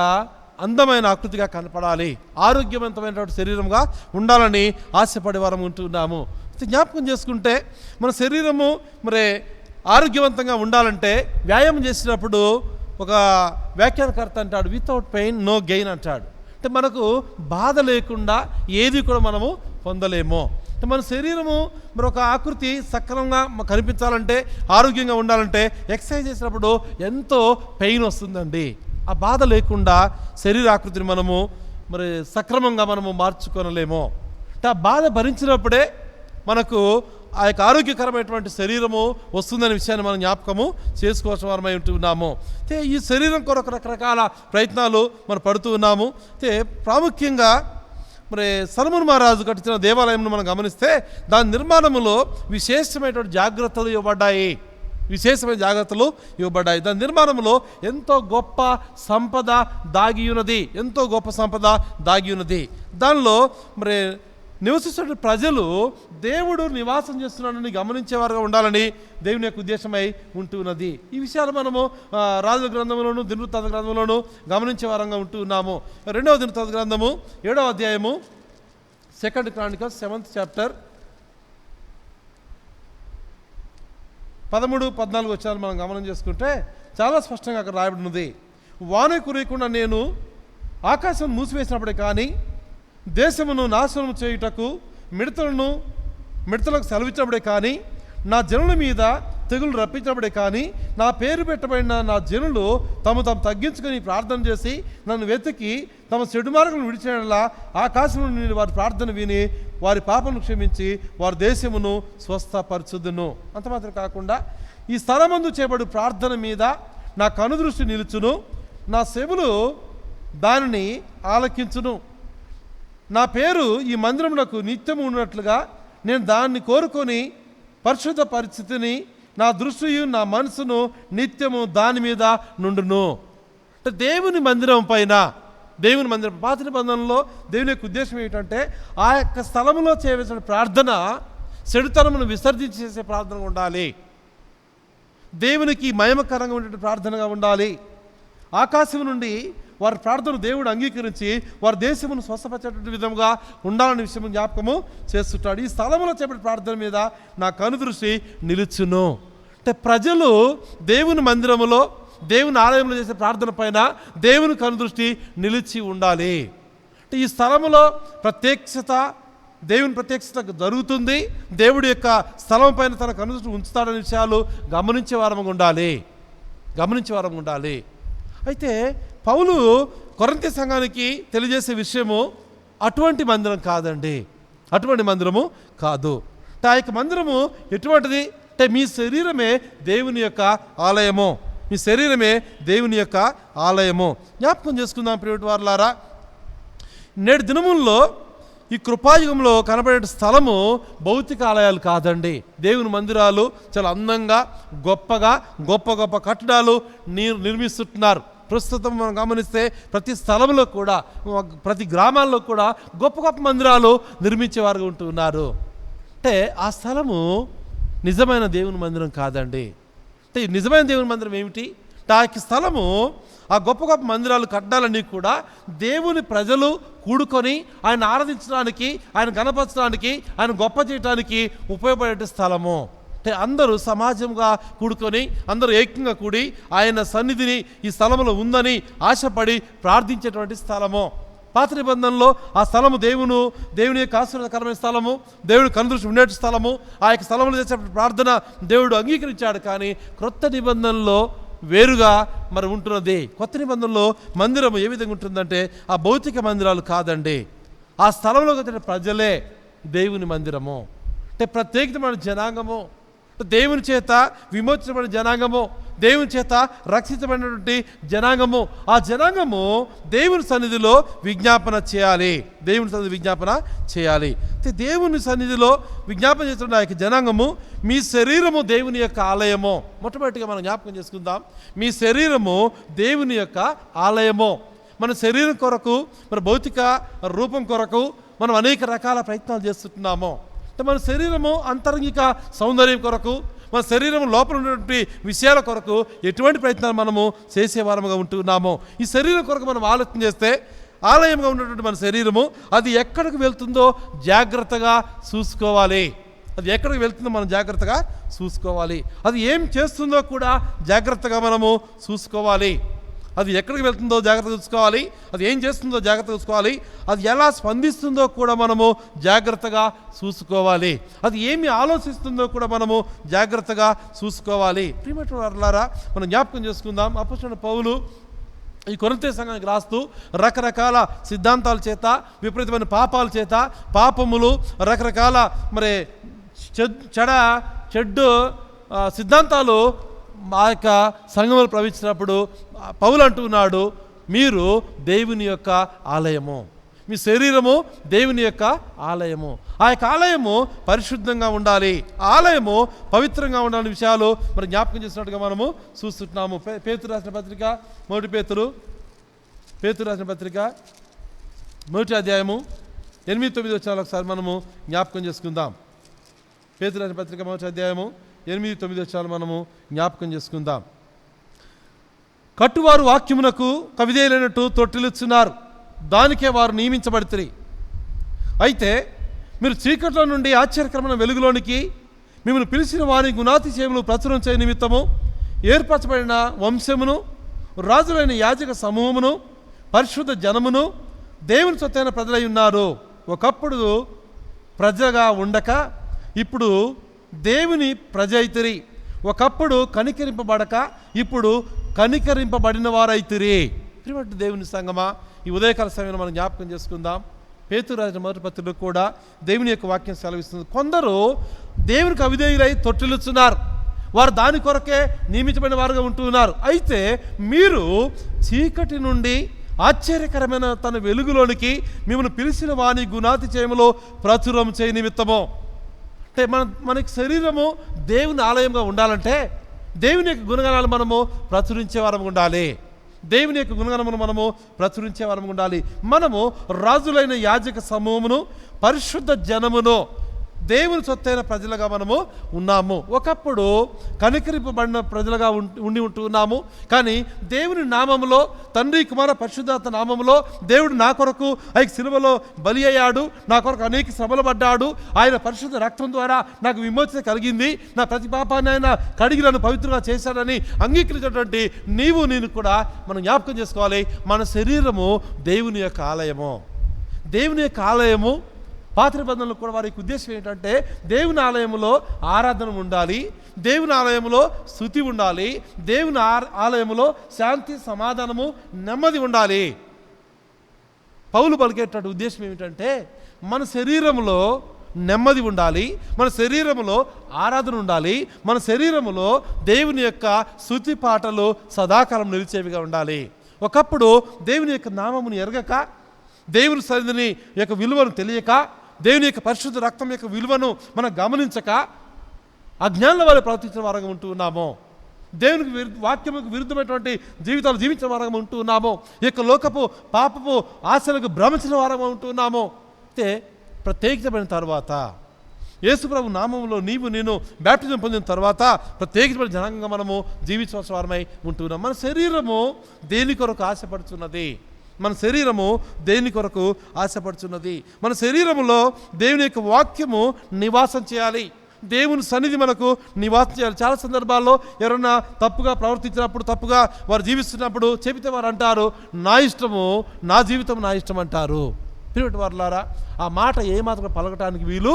అందమైన ఆకృతిగా కనపడాలి, ఆరోగ్యవంతమైనటువంటి శరీరంగా ఉండాలని ఆశపడే వారం ఉంటున్నాము. జ్ఞాపకం చేసుకుంటే మన శరీరము మరి ఆరోగ్యవంతంగా ఉండాలంటే వ్యాయామం చేసినప్పుడు ఒక వ్యాఖ్యానకర్త అంటాడు, వితౌట్ పెయిన్ నో గెయిన్ అంటాడు. అంటే మనకు బాధ లేకుండా ఏది కూడా మనము పొందలేము. అంటే మన శరీరము మరి ఒక ఆకృతి సక్రమంగా కనిపించాలంటే, ఆరోగ్యంగా ఉండాలంటే ఎక్సర్సైజ్ చేసినప్పుడు ఎంతో పెయిన్ వస్తుందండి. ఆ బాధ లేకుండా శరీరాకృతిని మనము మరి సక్రమంగా మనము మార్చుకొనలేము. అంటే ఆ బాధ భరించినప్పుడే మనకు ఆ యొక్క ఆరోగ్యకరమైనటువంటి శరీరము వస్తుందనే విషయాన్ని మనం జ్ఞాపకము చేసుకోవాల్సిన వారమై ఉంటున్నాము. అయితే ఈ శరీరం కొరకు రకరకాల ప్రయత్నాలు మనం పడుతూ ఉన్నాము. అయితే ప్రాముఖ్యంగా మరి సొలొమోను మహారాజు కట్టించిన దేవాలయంను మనం గమనిస్తే దాని నిర్మాణంలో విశేషమైనటువంటి జాగ్రత్తలు ఇవ్వబడ్డాయి. దాని నిర్మాణంలో ఎంతో గొప్ప సంపద దాగి ఉన్నది. దానిలో మరి నివసిస్తున్న ప్రజలు దేవుడు నివాసం చేస్తున్నాడని గమనించేవారుగా ఉండాలని దేవుని యొక్క ఉద్దేశమై ఉంటున్నది. ఈ విషయాలు మనము రాజుల గ్రంథంలోను, దినవృత్తాంత గ్రంథంలోను గమనించే వారంగా ఉంటూ ఉన్నాము. 2వ దినవృత్తాంత గ్రంథము 7వ అధ్యాయము 2 Chronicles 7th chapter 13-14 వచనాలు మనం గమనం చేసుకుంటే చాలా స్పష్టంగా అక్కడ రాయబడి ఉన్నది. వాన కురియకుండా నేను ఆకాశం మూసివేసినప్పుడే కానీ, దేశమును నాశనము చేయుటకు మిడతలకు సెలవిచ్చినప్పుడే కానీ, నా జనుల మీద తెగులు రప్పించినప్పుడే కానీ, నా పేరు పెట్టబడిన నా జనులు తాము తగ్గించుకొని ప్రార్థన చేసి నన్ను వెతికి తమ చెడు మార్గములను విడిచినలా ఆకాశం నుండి వారి ప్రార్థన విని వారి పాపను క్షమించి వారి దేశమును స్వస్థపరచుదును. అంత మాత్రం కాకుండా ఈ స్థలమందు చేయబడు ప్రార్థన మీద నా కనుదృష్టి నిలుచును, నా చెవులు దానిని ఆలకించును. నా పేరు ఈ మందిరమునకు నిత్యము ఉన్నట్లుగా నేను దాన్ని కోరుకొని పరిశుద్ధ పరిస్థితిని నా దృష్టియు నా మనసును నిత్యము దాని మీద నుండును. అంటే దేవుని మందిరం పాత నిబంధనలో దేవుని యొక్క ఉద్దేశం ఏమిటంటే ఆ యొక్క స్థలంలో చేయవలసిన ప్రార్థన చెడుతనమును విసర్జించి చేసే ప్రార్థనగా ఉండాలి, దేవునికి మహిమకరంగా ఉండే ప్రార్థనగా ఉండాలి. ఆకాశం నుండి వారి ప్రార్థన దేవుడు అంగీకరించి వారి దేశమును స్వస్థపరిచేటువంటి విధంగా ఉండాలనే విషయం జ్ఞాపకము చేస్తుంటాడు. ఈ స్థలంలో చేపట్టే ప్రార్థన మీద నా కనుదృష్టి నిలుచును. అంటే ప్రజలు దేవుని మందిరములో, దేవుని ఆలయంలో చేసే ప్రార్థన పైన దేవుని కనుదృష్టి నిలిచి ఉండాలి. అంటే ఈ స్థలములో దేవుని ప్రత్యక్షత జరుగుతుంది, దేవుడి యొక్క స్థలం పైన తన కనుదృష్టి ఉంచుతాడనే విషయాలు గమనించే వారంగా ఉండాలి. అయితే పౌలు కొరింథీ సంఘానికి తెలియజేసే విషయము అటువంటి మందిరం కాదండి, అటువంటి మందిరము కాదు. అంటే ఆ యొక్క మందిరము ఎటువంటిది అంటే మీ శరీరమే దేవుని యొక్క ఆలయము. జ్ఞాపకం చేసుకుందాం ప్రియమైన వారలారా, నేటి దినముల్లో ఈ కృపాయుగంలో కనబడే స్థలము భౌతిక ఆలయాలు కాదండి. దేవుని మందిరాలు చాలా అందంగా గొప్ప కట్టడాలు నిర్మిస్తుంటున్నారు. ప్రస్తుతం మనం గమనిస్తే ప్రతి స్థలంలో కూడా, ప్రతి గ్రామాల్లో కూడా గొప్ప మందిరాలు నిర్మించేవారుగా ఉంటున్నారు. అంటే ఆ స్థలము నిజమైన దేవుని మందిరం కాదండి. అంటే నిజమైన దేవుని మందిరం ఏమిటి? ఆ స్థలము, ఆ గొప్ప మందిరాలు కట్టాలన్నీ కూడా దేవుని ప్రజలు కూడుకొని ఆయన ఆరాధించడానికి, ఆయన గణపరచడానికి, ఆయన గొప్ప చేయడానికి ఉపయోగపడే స్థలము. అంటే అందరూ సమాజంగా కూడుకొని, అందరూ ఏకంగా కూడి ఆయన సన్నిధిని ఈ స్థలంలో ఉందని ఆశపడి ప్రార్థించేటువంటి స్థలము. పాత నిబంధనలో ఆ స్థలము దేవుని యొక్క ఆశీర్వాదకరమైన స్థలము, దేవుడు కనుదృష్టి ఉండే స్థలము. ఆ యొక్క స్థలంలో చేసే ప్రార్థన దేవుడు అంగీకరించాడు. కానీ క్రొత్త నిబంధనలో వేరుగా మరి ఉంటున్నది. కొత్త నిబంధనలో మందిరం ఏ విధంగా ఉంటుందంటే ఆ భౌతిక మందిరాలు కాదండి, ఆ స్థలంలో వచ్చిన ప్రజలే దేవుని మందిరము. అంటే ప్రత్యేకమైన జనాంగము, దేవుని చేత విమోచించబడిన జనాంగము, దేవుని చేత రక్షించబడినటువంటి జనాంగము. ఆ జనాంగము దేవుని సన్నిధిలో విజ్ఞాపన చేయాలి. దేవుని సన్నిధి విజ్ఞాపన చేయాలి. దేవుని సన్నిధిలో విజ్ఞాపన చేస్తున్న ఆ యొక్క జనాంగము, మీ శరీరము దేవుని యొక్క ఆలయము. మొట్టమొదటిగా మనం జ్ఞాపకం చేసుకుందాం, మీ శరీరము దేవుని యొక్క ఆలయము. మన శరీరం కొరకు, మన భౌతిక రూపం కొరకు మనం అనేక రకాల ప్రయత్నాలు చేస్తున్నాము. అంటే మన శరీరము అంతరంగిక సౌందర్యం కొరకు, మన శరీరం లోపల ఉన్నటువంటి విషయాల కొరకు ఎటువంటి ప్రయత్నాలు మనము చేసేవారముగా ఉంటున్నామో, ఈ శరీరం కొరకు మనం ఆలోచన చేస్తే ఆలయంగా ఉన్నటువంటి మన శరీరము అది ఎక్కడికి వెళ్తుందో జాగ్రత్తగా చూసుకోవాలి. అది ఎక్కడికి వెళ్తుందో మనం జాగ్రత్తగా చూసుకోవాలి. అది ఏం చేస్తుందో కూడా జాగ్రత్తగా మనము చూసుకోవాలి. అది ఎక్కడికి వెళ్తుందో జాగ్రత్తగా చూసుకోవాలి. అది ఏం చేస్తుందో జాగ్రత్తగా చూసుకోవాలి. అది ఎలా స్పందిస్తుందో కూడా మనము జాగ్రత్తగా చూసుకోవాలి. అది ఏమి ఆలోచిస్తుందో కూడా మనము జాగ్రత్తగా చూసుకోవాలి. ప్రియమైన వారలారా, మనం జ్ఞాపకం చేసుకుందాం, అపోస్తలుడైన పౌలు ఈ కొరింథీ సంఘానికి రాస్తూ రకరకాల సిద్ధాంతాల చేత, విపరీతమైన పాపాల చేత, పాపములు, రకరకాల మరి చెడ్డు సిద్ధాంతాలు ఆ యొక్క సంఘంలో ప్రవేశించినప్పుడు పౌలు అంటున్నాడు, మీరు దేవుని యొక్క ఆలయము, మీ శరీరము దేవుని యొక్క ఆలయము. ఆ యొక్క ఆలయము పరిశుద్ధంగా ఉండాలి, ఆలయము పవిత్రంగా ఉండాలని విషయాలు మరి జ్ఞాపకం చేసినట్టుగా మనము చూస్తున్నాము. పేతురు రాసిన పత్రిక, మొదటి పేతురు రాసిన పత్రిక 1వ అధ్యాయము 8-9 వచనాలు ఒకసారి మనము జ్ఞాపకం చేసుకుందాం. పేతురు రాసిన పత్రిక 1వ అధ్యాయము 8-9 వచనాలు మనము జ్ఞాపకం చేసుకుందాం. కట్టువారు వాక్యమునకు కవిదేలైనట్టు తొట్టిలుచున్నారు, దానికే వారు నియమించబడితిరి. అయితే మీరు చీకట్లో నుండి ఆశ్చర్యకరమైన వెలుగులోనికి మిమ్మల్ని పిలిచిన వారి గుణాతిశయములు ప్రచురం చేయ నిమిత్తము ఏర్పరచబడిన వంశమును, రాజులైన యాజక సమూహమును, పరిశుద్ధ జనమును, దేవుని సొత్తైన ప్రజలై ఉన్నారు. ఒకప్పుడు ప్రజగా ఉండక ఇప్పుడు దేవుని ప్రజ అయితిరి. ఒకప్పుడు కనికరింపబడక ఇప్పుడు కనికరింపబడిన వారైతిరి. ప్రియమైన దేవుని సంగమా, ఈ ఉదయకాల సమయంలో మనం జ్ఞాపకం చేసుకుందాం. పేతురు రాసిన మొదటి పత్రికలో కూడా దేవుని యొక్క వాక్యం సెలవిస్తుంది. కొందరు దేవునికి అవిధేయులై తొట్టిల్లుచున్నారు, వారు దాని కొరకే నియమించబడిన వారుగా ఉంటున్నారు. అయితే మీరు చీకటి నుండి ఆశ్చర్యకరమైన తన వెలుగులోనికి మిమ్మల్ని పిలిచిన వాని గుణాతిశయములో ప్రచురం చేయ నిమిత్తము. అంటే మనకి శరీరము దేవుని ఆలయంగా ఉండాలంటే దేవుని యొక్క గుణగణాలు మనము ప్రచురించే వారం ఉండాలి. దేవుని యొక్క గుణగణమును మనము ప్రచురించే వారం ఉండాలి. మనము రాజులైన యాజక సమూహమును, పరిశుద్ధ జనమును, దేవుని సొత్తైన ప్రజలుగా మనము ఉన్నాము. ఒకప్పుడు కనికరింపబడిన ప్రజలుగా ఉంటున్నాము. కానీ దేవుని నామములో, తండ్రి కుమార పరిశుద్ధాత్మ నామములో దేవుడు నా కొరకు ఆయన సిలువలో బలి అయ్యాడు, నా కొరకు అనేక శ్రమలు పడ్డాడు, ఆయన పరిశుద్ధ రక్తం ద్వారా నాకు విమోచన కలిగింది, నా ప్రతి పాపాన్ని ఆయన కడిగి నన్ను పవిత్రంగా చేశాడని అంగీకరించినటువంటి నీవు నేను కూడా మనం జ్ఞాపకం చేసుకోవాలి. మన శరీరము దేవుని యొక్క ఆలయము. దేవుని యొక్క ఆలయము పాత నిబంధనలు కూడా వారికి ఉద్దేశం ఏంటంటే దేవుని ఆలయంలో ఆరాధన ఉండాలి, దేవుని ఆలయంలో స్తుతి ఉండాలి, దేవుని ఆలయంలో శాంతి, సమాధానము, నెమ్మది ఉండాలి. పౌలు పలికేటటువంటి ఉద్దేశం ఏమిటంటే మన శరీరంలో నెమ్మది ఉండాలి, మన శరీరంలో ఆరాధన ఉండాలి, మన శరీరంలో దేవుని యొక్క స్తుతి పాటలు సదాకాలం నిలిచేవిగా ఉండాలి. ఒకప్పుడు దేవుని యొక్క నామమును ఎరగక, దేవుని సన్నిధిని యొక్క విలువను తెలియక, దేవుని యొక్క పరిశుద్ధ రక్తం యొక్క విలువను మనం గమనించక అజ్ఞానుల వల్ల ప్రవర్తించిన వారంగా ఉంటూ ఉన్నాము. దేవునికి వాక్యముకు విరుద్ధమైనటువంటి జీవితాలు జీవించిన వారంగా ఉంటూ ఉన్నాము. ఈ యొక్క లోకపు పాపపు ఆశలకు భ్రమించిన వారంగా ఉంటూ ఉన్నాము. అయితే ప్రత్యేకించబడిన తర్వాత యేసుప్రభు నామంలో నీవు నేను బ్యాప్టిజం పొందిన తర్వాత ప్రత్యేకించబడిన జనాంగంగా మనము జీవించవలసిన వారమై ఉంటున్నాం. మన శరీరము దేని కొరకు ఆశపడుతున్నది? మన శరీరము దేని కొరకు ఆశపడుతున్నది? మన శరీరములో దేవుని యొక్క వాక్యము నివాసం చేయాలి, దేవుని సన్నిధి మనకు నివాసం చేయాలి. చాలా సందర్భాల్లో ఎవరన్నా తప్పుగా ప్రవర్తించినప్పుడు, తప్పుగా వారు జీవిస్తున్నప్పుడు చెబితే వారు అంటారు, నా ఇష్టము, నా జీవితం నా ఇష్టం అంటారు. ప్రియమైన వారలారా, ఆ మాట ఏమాత్రం పలకటానికి వీలు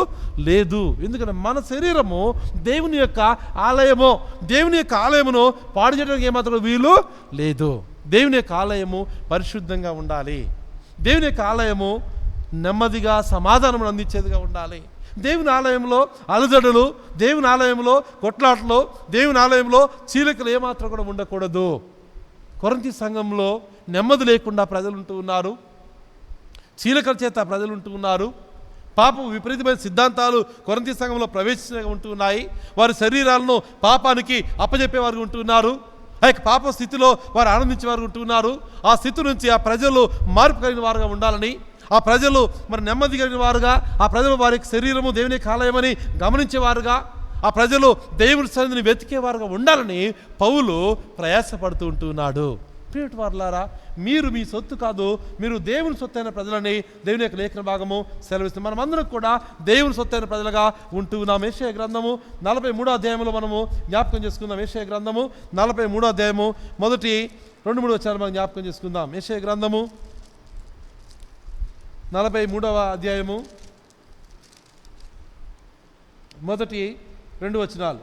లేదు. ఎందుకంటే మన శరీరము దేవుని యొక్క ఆలయము. దేవుని యొక్క ఆలయమును పాడు చేయడానికి ఏమాత్రం వీలు లేదు. దేవుని యొక్క ఆలయము పరిశుద్ధంగా ఉండాలి. దేవుని యొక్క ఆలయము నెమ్మదిగా సమాధానం అందించేదిగా ఉండాలి. దేవుని ఆలయంలో అలజడులు, దేవుని ఆలయంలో కొట్లాటలు, దేవుని ఆలయంలో చీలికలు ఏమాత్రం కూడా ఉండకూడదు. కొరింథీ సంఘంలో నెమ్మది లేకుండా ప్రజలు ఉంటూ ఉన్నారు, చీలికల చేత ప్రజలు ఉంటూ ఉన్నారు. పాపం విపరీతమైన సిద్ధాంతాలు కొరింథీ సంఘంలో ప్రవేశించ ఉంటూ ఉన్నాయి. వారి శరీరాలను పాపానికి అప్పజెప్పేవారు ఉంటున్నారు. ఆ యొక్క పాప స్థితిలో వారు ఆనందించేవారు ఉంటున్నారు. ఆ స్థితి నుంచి ఆ ప్రజలు మార్పు కలిగిన వారుగా ఉండాలని, ఆ ప్రజలు మరి నెమ్మది కలిగిన వారుగా, ఆ ప్రజలు వారి శరీరము దేవుని ఆలయమని గమనించేవారుగా, ఆ ప్రజలు దేవుని సన్నిధిని వెతికేవారుగా ఉండాలని పౌలు ప్రయాసపడుతూ ఉంటున్నాడు. ప్రియటి వారులారా, మీరు మీ సొత్తు కాదు, మీరు దేవుని సొత్తు అయిన ప్రజలని దేవుని యొక్క లేఖన భాగము సెలవిస్తుంది. మనమందరం కూడా దేవుని సొత్తు అయిన ప్రజలుగా ఉంటూ ఉన్నాం. యెషయా గ్రంథము 43వ అధ్యాయంలో మనము జ్ఞాపకం చేసుకుందాం. యెషయా గ్రంథము 43వ అధ్యాయము మొదటి 2-3 వచనాలు మనం జ్ఞాపకం చేసుకుందాం. యెషయా గ్రంథము 43వ అధ్యాయము మొదటి 2 వచనాలు.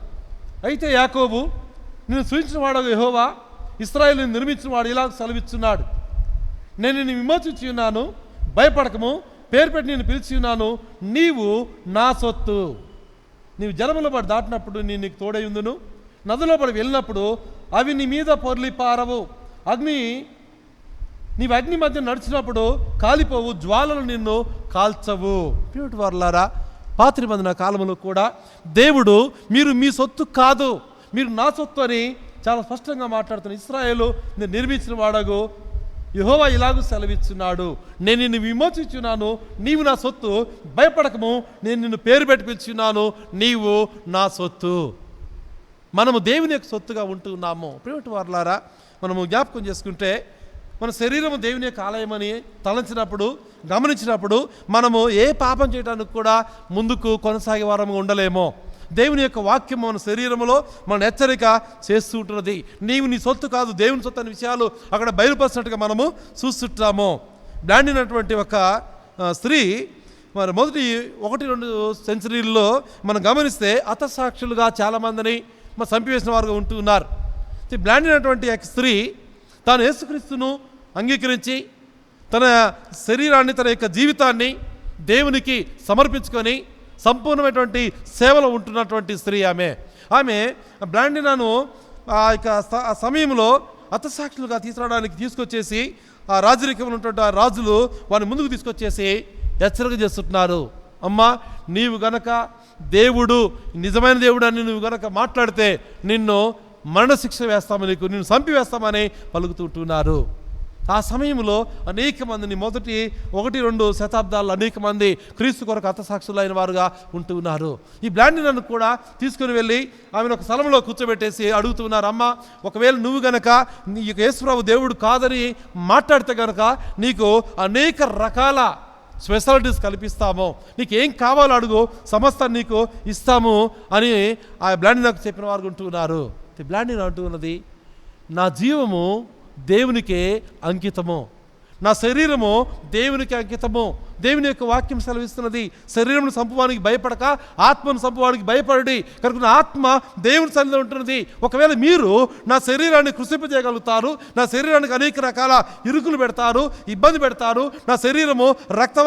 అయితే యాకోబు నిన్ను సూచించిన వాడు యెహోవా, ఇశ్రాయేలును నిర్మించిన వాడు ఇలా సెలవిస్తున్నాడు, నేను నిన్ను విమోచించి ఉన్నాను, భయపడకము, పేరు పెట్టి నేను పిలిచి ఉన్నాను, నీవు నా సొత్తు. నీవు జలములో పడి దాటినప్పుడు నేను నీకు తోడై ఉందును, నదిలో పడి వెళ్ళినప్పుడు అవి నీ మీద పొర్లి పారవు, నీవు అగ్ని మధ్య నడిచినప్పుడు కాలిపోవు, జ్వాలలు నిన్ను కాల్చవు. ప్యూటి వారులారా, పాత నిబంధన కాలంలో కూడా దేవుడు మీరు మీ సొత్తు కాదు, మీరు నా సొత్తు అని చాలా స్పష్టంగా మాట్లాడుతున్న ఇశ్రాయేలు నేను నిర్మించిన వాడగు యెహోవా ఇలాగూ సెలవిస్తున్నాడు, నేను నిన్ను విమోచించున్నాను, నీవు నా సొత్తు, భయపడకము, నేను నిన్ను పేరు పెట్టి పిలుచున్నాను, నీవు నా సొత్తు. మనము దేవుని యొక్క సొత్తుగా ఉంటున్నాము. ప్రియమైన వారులారా, మనము జ్ఞాపకం చేసుకుంటే మన శరీరము దేవుని యొక్క ఆలయమని తలంచినప్పుడు, గమనించినప్పుడు మనము ఏ పాపం చేయడానికి కూడా ముందుకు కొనసాగే వారము ఉండలేమో. దేవుని యొక్క వాక్యం మన శరీరంలో మన హెచ్చరిక చేస్తూ ఉంటున్నది. నీవు నీ సొత్తు కాదు, దేవుని సొత్తు అనే విషయాలు అక్కడ బయలుపరిచినట్టుగా మనము చూస్తుంటాము. బ్లాండినటువంటి ఒక స్త్రీ మరి మొదటి 1-2 సెంచరీల్లో మనం గమనిస్తే హతసాక్షులుగా చాలామందిని మరి చంపివేసిన వారుగా ఉంటూ ఉన్నారు. బ్లాండినటువంటి ఒక స్త్రీ తాను యేసుక్రీస్తును అంగీకరించి తన శరీరాన్ని, తన యొక్క జీవితాన్ని దేవునికి సమర్పించుకొని సంపూర్ణమైనటువంటి సేవలో ఉంటున్నటువంటి స్త్రీ ఆమె బ్లాండినాను ఆ సమయంలో హతసాక్షులుగా తీసుకొచ్చేసి ఆ రాజరికంలో ఉన్నటువంటి ఆ రాజులు వారిని ముందుకు తీసుకొచ్చేసి హెచ్చరిక చేస్తుంటున్నారు. అమ్మా, నీవు గనక దేవుడు నిజమైన దేవుడు అని నువ్వు గనక మాట్లాడితే నిన్ను మరణశిక్ష వేస్తామని, నిన్ను చంపివేస్తామని పలుకుతుంటున్నారు. ఆ సమయంలో అనేక మందిని మొదటి 1-2 శతాబ్దాల్లో అనేక మంది క్రీస్తు కొరకు హతసాక్షులైన వారుగా ఉంటూ ఉన్నారు. ఈ బ్లాండినను కూడా తీసుకుని వెళ్ళి ఆమెను ఒక స్థలంలో కూర్చోబెట్టేసి అడుగుతున్నారు, అమ్మ, ఒకవేళ నువ్వు గనక నీకు యేసుప్రభు దేవుడు కాదని మాట్లాడితే గనక నీకు అనేక రకాల స్పెషాలిటీస్ కల్పిస్తాము, నీకు ఏం కావాలో అడుగు, సమస్తాన్ని నీకు ఇస్తాము అని ఆ బ్లాండినకు చెప్పిన వారు ఉంటూ ఉన్నారు. బ్లాండిన అంటూ ఉన్నది, నా జీవము దేవునికే అంకితము, నా శరీరము దేవునికి అంకితము. దేవుని యొక్క వాక్యం సెలవిస్తున్నది, శరీరం చంపువానికి భయపడక ఆత్మను చంపువానికి భయపడి, కనుక నా ఆత్మ దేవుని సన్నిధిలో ఉంటున్నది. ఒకవేళ మీరు నా శరీరాన్ని కృషింపజేయగలుగుతారు, నా శరీరానికి అనేక రకాల ఇరుకులు పెడతారు, ఇబ్బంది పెడతారు, నా శరీరము రక్త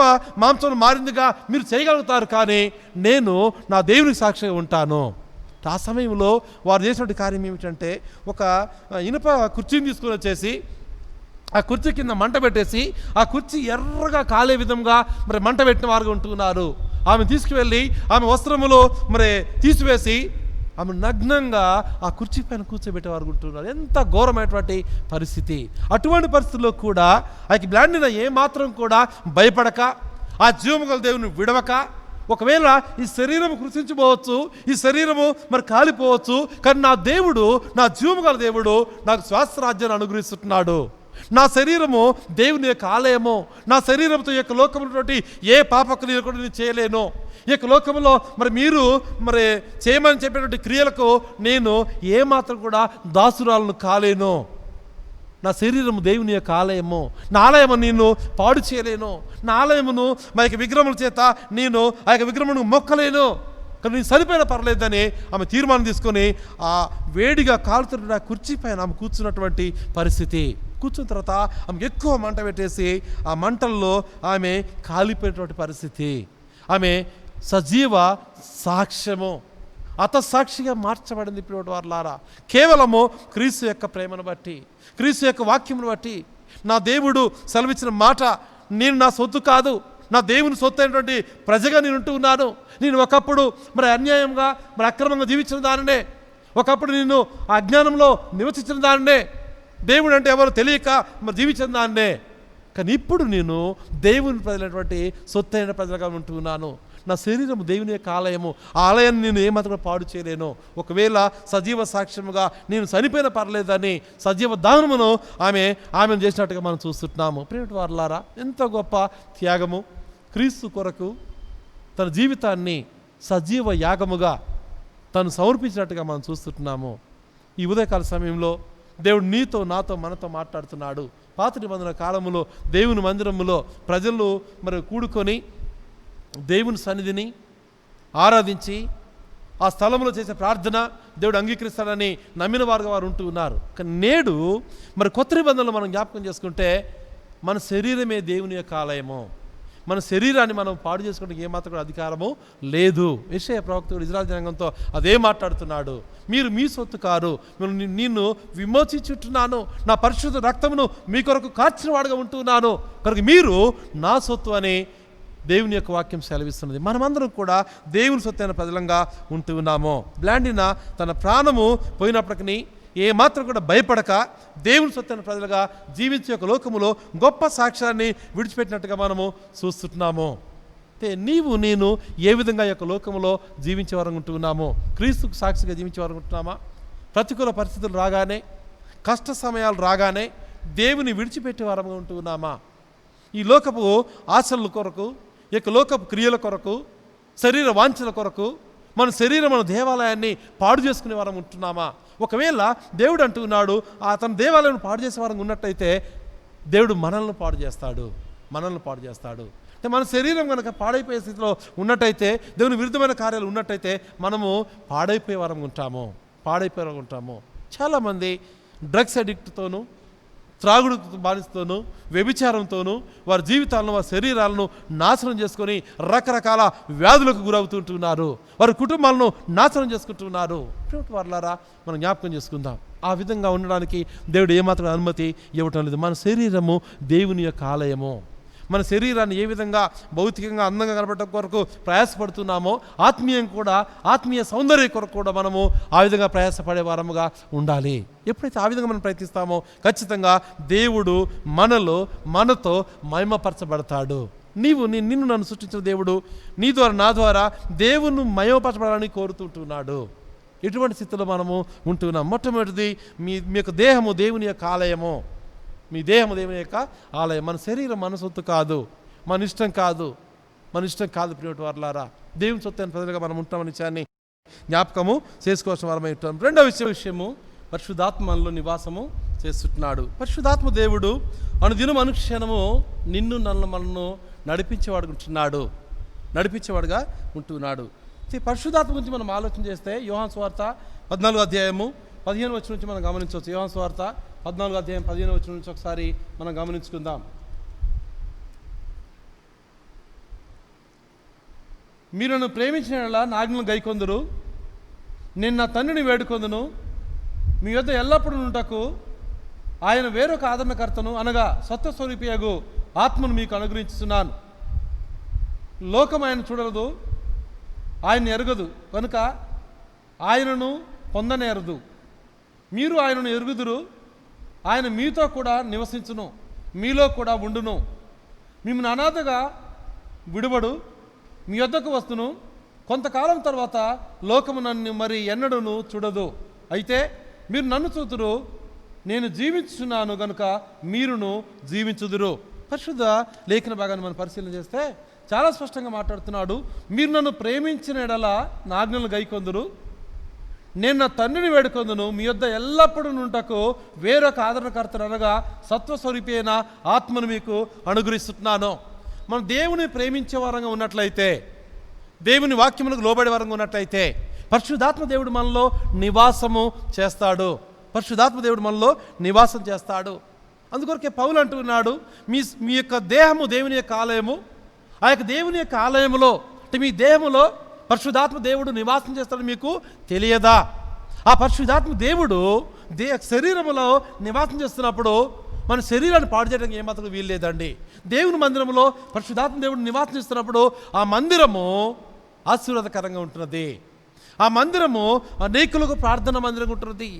మాంసం మారిందిగా మీరు చేయగలుగుతారు, కానీ నేను నా దేవునికి సాక్షిగా ఉంటాను. ఆ సమయంలో వారు చేసినటువంటి కార్యం ఏమిటంటే, ఒక ఇనుప కుర్చీని తీసుకుని వచ్చేసి ఆ కుర్చీ కింద మంట పెట్టేసి ఆ కుర్చీ ఎర్రగా కాలే విధంగా మరి మంట పెట్టిన వారుగా ఉంటున్నారు. ఆమె తీసుకువెళ్ళి ఆమె వస్త్రములో మరి తీసివేసి ఆమె నగ్నంగా ఆ కుర్చీ పైన కూర్చోబెట్టేవారు ఉంటున్నారు. ఎంత ఘోరమైనటువంటి పరిస్థితి! అటువంటి పరిస్థితుల్లో కూడా ఆ బ్లాండిన ఏమాత్రం కూడా భయపడక, ఆ జీవము గల దేవుని విడవక, ఒకవేళ ఈ శరీరము కృషించిపోవచ్చు, ఈ శరీరము మరి కాలిపోవచ్చు, కానీ నా దేవుడు, నా జీవము గల దేవుడు నాకు శ్వాసరాజ్యాన్ని అనుగ్రహిస్తున్నాడు. నా శరీరము దేవుని యొక్క ఆలయము, నా శరీరంతో ఈ యొక్క లోకమైనటువంటి ఏ పాపక్రియలు కూడా నేను చేయలేను. ఈ యొక్క లోకంలో మరి మీరు మరి చేయమని చెప్పేటువంటి క్రియలకు నేను ఏమాత్రం కూడా దాసురాలను కాలేను. నా శరీరము దేవుని యొక్క ఆలయము, నా ఆలయము నేను పాడు చేయలేను, నా ఆలయమును మా యొక్క విగ్రహముల చేత నేను ఆ యొక్క విగ్రహమును మొక్కలేను, కానీ నేను చనిపోయినా పర్లేదని ఆమె తీర్మానం తీసుకొని ఆ వేడిగా కాలుతున్న కుర్చీ పైన ఆమె కూర్చున్నటువంటి పరిస్థితి. కూర్చున్న తర్వాత ఆమెకు ఎక్కువ మంట పెట్టేసి ఆ మంటల్లో ఆమె కాలిపోయినటువంటి పరిస్థితి. ఆమె సజీవ సాక్ష్యము, అతసాక్షిగా మార్చబడింది. ఇప్పుడు వారులారా, కేవలము క్రీస్తు యొక్క ప్రేమను బట్టి, క్రీస్తు యొక్క వాక్యమును బట్టి, నా దేవుడు సెలవిచ్చిన మాట, నేను నా సొత్తు కాదు, నా దేవుని సొత్తు అయినటువంటి ప్రజగా నేను ఉంటూ ఉన్నాను. నేను ఒకప్పుడు మరి అన్యాయంగా మరి అక్రమంగా జీవించిన దానినే, ఒకప్పుడు నేను అజ్ఞానంలో నివసించిన దానినే, దేవుడు అంటే ఎవరు తెలియక మరి జీవించిన దాన్నే. కానీ ఇప్పుడు నేను దేవుని ప్రజలైనటువంటి సొత్తైన ప్రజలుగా ఉంటూ ఉన్నాను. నా శరీరము దేవుని యొక్క ఆలయము, ఆ ఆలయాన్ని నేను ఏమాత్రం పాడు చేయలేను. ఒకవేళ సజీవ సాక్ష్యముగా నేను చనిపోయిన పర్లేదని సజీవ దానమును ఆమెను చేసినట్టుగా మనం చూస్తున్నాము. ప్రియమైన వారలారా, ఎంత గొప్ప త్యాగము! క్రీస్తు కొరకు తన జీవితాన్ని సజీవ యాగముగా తను సమర్పించినట్టుగా మనం చూస్తున్నాము. ఈ ఉదయకాల సమయంలో దేవుడు నీతో, నాతో, మనతో మాట్లాడుతున్నాడు. పాత నిబంధన కాలములో దేవుని మందిరములో ప్రజలు మరి కూడుకొని దేవుని సన్నిధిని ఆరాధించి ఆ స్థలంలో చేసే ప్రార్థన దేవుడు అంగీకరిస్తాడని నమ్మిన వారుగా వారు ఉంటూ ఉన్నారు. కానీ నేడు మరి కొత్త నిబంధనలు మనం జ్ఞాపకం చేసుకుంటే మన శరీరమే దేవుని యొక్క ఆలయము. మన శరీరాన్ని మనం పాడు చేసుకోవడానికి ఏమాత్రం కూడా అధికారము లేదు. యెషయా ప్రవక్త ఇజ్రాయెల్ జనాంగంతో అదే మాట్లాడుతున్నాడు. మీరు మీ సొత్తు కారు, నిన్ను విమోచించుంటున్నాను, నా పరిశుద్ధ రక్తమును మీ కొరకు కార్చిన వాడుగా ఉంటున్నాను, కనుక మీరు నా సొత్తు అని దేవుని యొక్క వాక్యం సెలవిస్తున్నది. మనమందరం కూడా దేవుని సొత్తైన ప్రజలంగా ఉంటూ ఉన్నాము. బ్లాండిన తన ప్రాణము పోయినప్పటికీ ఏమాత్రం కూడా భయపడక దేవుని సొత్తైన ప్రజలుగా జీవించే ఒక లోకములో గొప్ప సాక్ష్యాన్ని విడిచిపెట్టినట్టుగా మనము చూస్తున్నాము. అంటే నీవు నేను ఏ విధంగా ఈ యొక్క లోకములో జీవించే వారంగా ఉంటున్నామో, క్రీస్తుకు సాక్షిగా జీవించే వారంగా ఉంటున్నామా? ప్రతికూల పరిస్థితులు రాగానే, కష్ట సమయాలు రాగానే దేవుని విడిచిపెట్టే వారంగా ఉంటూ ఉన్నామా? ఈ లోకపు ఆశల కొరకు, ఈ యొక్క లోకపు క్రియల కొరకు, శరీర వాంఛల కొరకు మన శరీరం, మన దేవాలయాన్ని పాడు చేసుకునే వారం ఉంటున్నామా? ఒకవేళ దేవుడు అంటున్నాడు తన దేవాలయాన్ని పాడు చేసే వారంగా ఉన్నట్టయితే దేవుడు మనల్ని పాడు చేస్తాడు. అంటే మన శరీరం కనుక పాడైపోయే స్థితిలో ఉన్నట్టయితే, దేవుని విరుద్ధమైన కార్యాలు ఉన్నట్టయితే మనము పాడైపోయే వారంగా ఉంటాము. చాలామంది డ్రగ్స్ అడిక్ట్తోనూ, త్రాగుడు బానిసతోనూ, వ్యభిచారంతోనూ వారి జీవితాలను, వారి శరీరాలను నాశనం చేసుకొని రకరకాల వ్యాధులకు గురవుతుంటున్నారు. వారి కుటుంబాలను నాశనం చేసుకుంటున్నారు. వారులారా, మనం జ్ఞాపకం చేసుకుందాం. ఆ విధంగా ఉండడానికి దేవుడు ఏమాత్రం అనుమతి ఇవ్వటం లేదు. మన శరీరము దేవుని యొక్క ఆలయము. మన శరీరాన్ని ఏ విధంగా భౌతికంగా అందంగా కనబడటం కొరకు ప్రయాసపడుతున్నామో, ఆత్మీయ సౌందర్యం కొరకు కూడా మనము ఆ విధంగా ప్రయాసపడే వారముగా ఉండాలి. ఎప్పుడైతే ఆ విధంగా మనం ప్రయత్నిస్తామో ఖచ్చితంగా దేవుడు మనతో మహిమపరచబడతాడు. నిన్ను నన్ను సృష్టించిన దేవుడు నీ ద్వారా, నా ద్వారా దేవుని మహిమపరచబడాలని కోరుతుంటున్నాడు. ఎటువంటి స్థితిలో మనము ఉంటున్నాం? మొట్టమొదటిది, మీ యొక్క దేహము దేవుని యొక్క ఆలయము. మీ దేహము దేవుని యొక్క ఆలయం. మన శరీరం మన సొత్తు కాదు, మన ఇష్టం కాదు. ప్రియమైన వారలారా, దేవుని సొత్తు అయిన ప్రజలుగా మనం ఉంటామని విషయాన్ని జ్ఞాపకము చేసుకోవాల్సిన వారమై ఉంటాం. రెండవ విషయము, పరిశుద్ధాత్మ మనలో నివాసము చేస్తున్నాడు. పరిశుద్ధాత్మ దేవుడు అనుదినం అనుక్షణము మనను నడిపించేవాడుగా ఉంటున్నాడు. పరిశుద్ధాత్మ గురించి మనం ఆలోచన చేస్తే యోహాను సువార్త 14వ అధ్యాయము 15వ వచనం నుంచి మనం గమనించవచ్చు. యోహాను సువార్త 14వ అధ్యాయం 15వ వచనం నుంచి ఒకసారి మనం గమనించుకుందాం. మీరు నన్ను ప్రేమించిన యెడల నా ఆజ్ఞలను గైకొందురు, నేను నా తండ్రిని వేడుకొందును, మీ యొద్ద ఎల్లప్పుడూ ఉంటకు ఆయన వేరొక ఆదరణకర్తను అనగా సత్వస్వరూపియగు ఆత్మను మీకు అనుగ్రహించుతున్నాను. లోకం ఆయన చూడదు, ఆయన ఎరగదు, కనుక ఆయనను పొందనేరదు. మీరు ఆయనను ఎరుగుదురు, ఆయన మీతో కూడా నివసించును, మీలో కూడా ఉండును. మిమ్మల్ని అనాథగా విడువడు, మీ యొద్దకు వస్తును. కొంతకాలం తర్వాత లోకము నన్ను మరి ఎన్నడూను చూడదు. అయితే మీరు నన్ను చూతురు, నేను జీవించున్నాను గనుక మీరును జీవించుదురు. పరిశుద్ధ లేఖన భాగాన్ని మనం పరిశీలన చేస్తే చాలా స్పష్టంగా మాట్లాడుతున్నాడు. మీరు నన్ను ప్రేమించిన యెడల నా ఆజ్ఞలను గైకొందురు, నేను నా తండ్రిని వేడుకొందును, మీ యొద్ద ఎల్లప్పుడూ నుంటకు వేరొక ఆదరణకర్తను అనగా సత్వస్వరూపి అయిన ఆత్మను మీకు అనుగ్రహిస్తున్నాను. మనం దేవుని ప్రేమించే వారంగా ఉన్నట్లయితే, దేవుని వాక్యములకు లోబడే వారంగా ఉన్నట్లయితే పరిశుద్ధాత్మ దేవుడు మనలో నివాసము చేస్తాడు. అందుకొరకే పౌలు అంటున్నాడు, మీ యొక్క దేహము దేవుని యొక్క ఆలయము. ఆ యొక్క దేవుని యొక్క ఆలయములో అంటే మీ దేహంలో పరిశుద్ధాత్మ దేవుడు నివాసం చేస్తాడని మీకు తెలియదా? ఆ పరిశుద్ధాత్మ దేవుడు శరీరంలో నివాసం చేస్తున్నప్పుడు మన శరీరాన్ని పాడు చేయడానికి ఏమాత్రం వీలు లేదండి. దేవుని మందిరంలో పరిశుద్ధాత్మ దేవుడు నివాసం చేస్తున్నప్పుడు ఆ మందిరము ఆశీర్వాదకరంగా ఉంటున్నది. ఆ మందిరము అనేకులకు ప్రార్థన మందిరంగా ఉంటున్నది,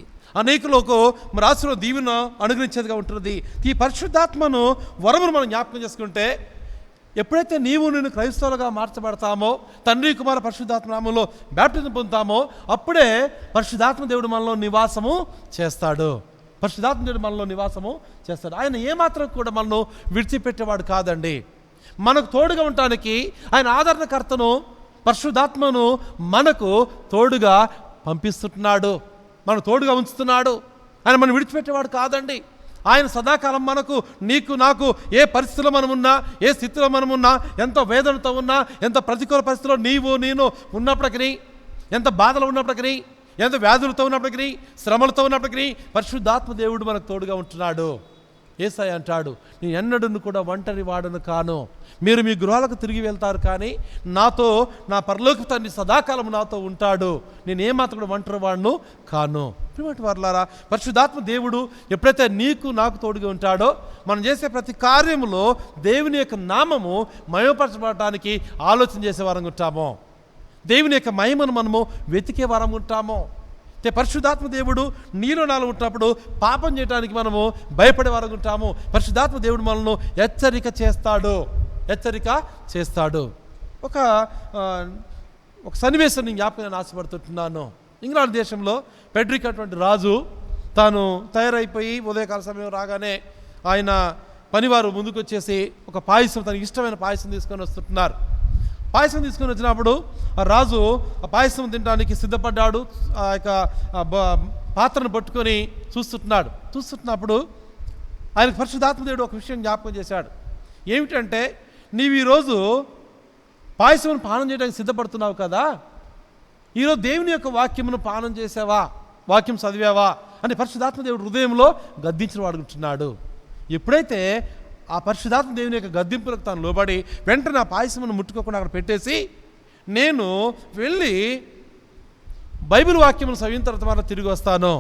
అనేకులకు మరి ఆశీర్వాద దీవెన అనుగ్రహించేదిగా ఉంటున్నది. ఈ పరిశుద్ధాత్మను వరమును మనం జ్ఞాపకం చేసుకుంటే, ఎప్పుడైతే నేను క్రైస్తవులుగా మార్చబడతామో, తండ్రి కుమార పరిశుద్ధాత్మ నామంలో బ్యాప్టిజం పొందుతామో, అప్పుడే పరిశుద్ధాత్మ దేవుడు మనలో నివాసము చేస్తాడు. పరిశుద్ధాత్మ దేవుడు మనలో నివాసము చేస్తాడు. ఆయన ఏమాత్రం కూడా మనను విడిచిపెట్టేవాడు కాదండి. మనకు తోడుగా ఉండటానికి ఆయన ఆదరణకర్తను, పరిశుద్ధాత్మను మనకు తోడుగా పంపిస్తున్నాడు, మనకు తోడుగా ఉంచుతున్నాడు. ఆయన మనం విడిచిపెట్టేవాడు కాదండి. ఆయన సదాకాలం మనకు, నీకు నాకు ఏ పరిస్థితిలో మనమున్నా, ఏ స్థితిలో మనమున్నా, ఎంత వేదనతో ఉన్నా, ఎంత ప్రతికూల పరిస్థితిలో నేను ఉన్నప్పటికీ, ఎంత బాధలు ఉన్నప్పటికీ, ఎంత వ్యాధులతో ఉన్నప్పటికీ, శ్రమలతో ఉన్నప్పటికీ పరిశుద్ధాత్మ దేవుడు మనకు తోడుగా ఉంటున్నాడు. యేసయ్య అంటాడు, నేను ఎన్నడూ కూడా ఒంటరి వాడను కాను. మీరు మీ గృహాలకు తిరిగి వెళ్తారు, కానీ నాతో నా పరలోక తండ్రి సదాకాలం నాతో ఉంటాడు. నేను ఏమాత్రం కూడా ఒంటరి వాడను కాను. ప్రియమైన వారలారా, పరిశుద్ధాత్మ దేవుడు ఎప్పుడైతే నీకు నాకు తోడుగా ఉంటాడో, మనం చేసే ప్రతి కార్యములో దేవుని యొక్క నామము మహిమపరచబడటానికి ఆలోచన చేసే వారంగా ఉంటాము. దేవుని యొక్క మహిమను మనము వెతికే వారం ఉంటాము. పరిశుద్ధాత్మ దేవుడు నీలో నాలో ఉంటున్నప్పుడు పాపం చేయడానికి మనము భయపడే వారు ఉంటాము. పరిశుద్ధాత్మ దేవుడు మనల్ని హెచ్చరిక చేస్తాడు. ఒక సన్నివేశం నేను జ్ఞాపకం ఆశపడుతుంటున్నాను. ఇంగ్లాండ్ దేశంలో పెడ్రిక్ అటువంటి రాజు తాను తయారైపోయి ఉదయకాల సమయం రాగానే ఆయన పనివారు ముందుకు వచ్చేసి ఒక పాయసం, తనకి ఇష్టమైన పాయసం తీసుకొని వస్తుంటున్నారు. పాయసం తీసుకొని వచ్చినప్పుడు ఆ రాజు ఆ పాయసం తినడానికి సిద్ధపడ్డాడు. ఆ యొక్క పాత్రను పట్టుకొని చూస్తున్నప్పుడు ఆయనకు పరిశుద్ధాత్మ దేవుడు ఒక విషయం జ్ఞాపకం చేశాడు. ఏమిటంటే, నీవు ఈరోజు పాయసం పానం చేయడానికి సిద్ధపడుతున్నావు కదా, ఈరోజు దేవుని యొక్క వాక్యమును పానం చేసావా, వాక్యం చదివావా అని పరిశుద్ధాత్మ దేవుడు హృదయంలో గద్దించిన వాడుకుంటున్నాడు. ఎప్పుడైతే ఆ పరిశుద్ధాత్మ దేవుని యొక్క గద్దింపులకు తాను లోబడి వెంటనే ఆ పాయసమును ముట్టుకోకుండా అక్కడ పెట్టేసి, నేను వెళ్ళి బైబిల్ వాక్యమును చదివిన తర్వాత తిరిగి వస్తాను,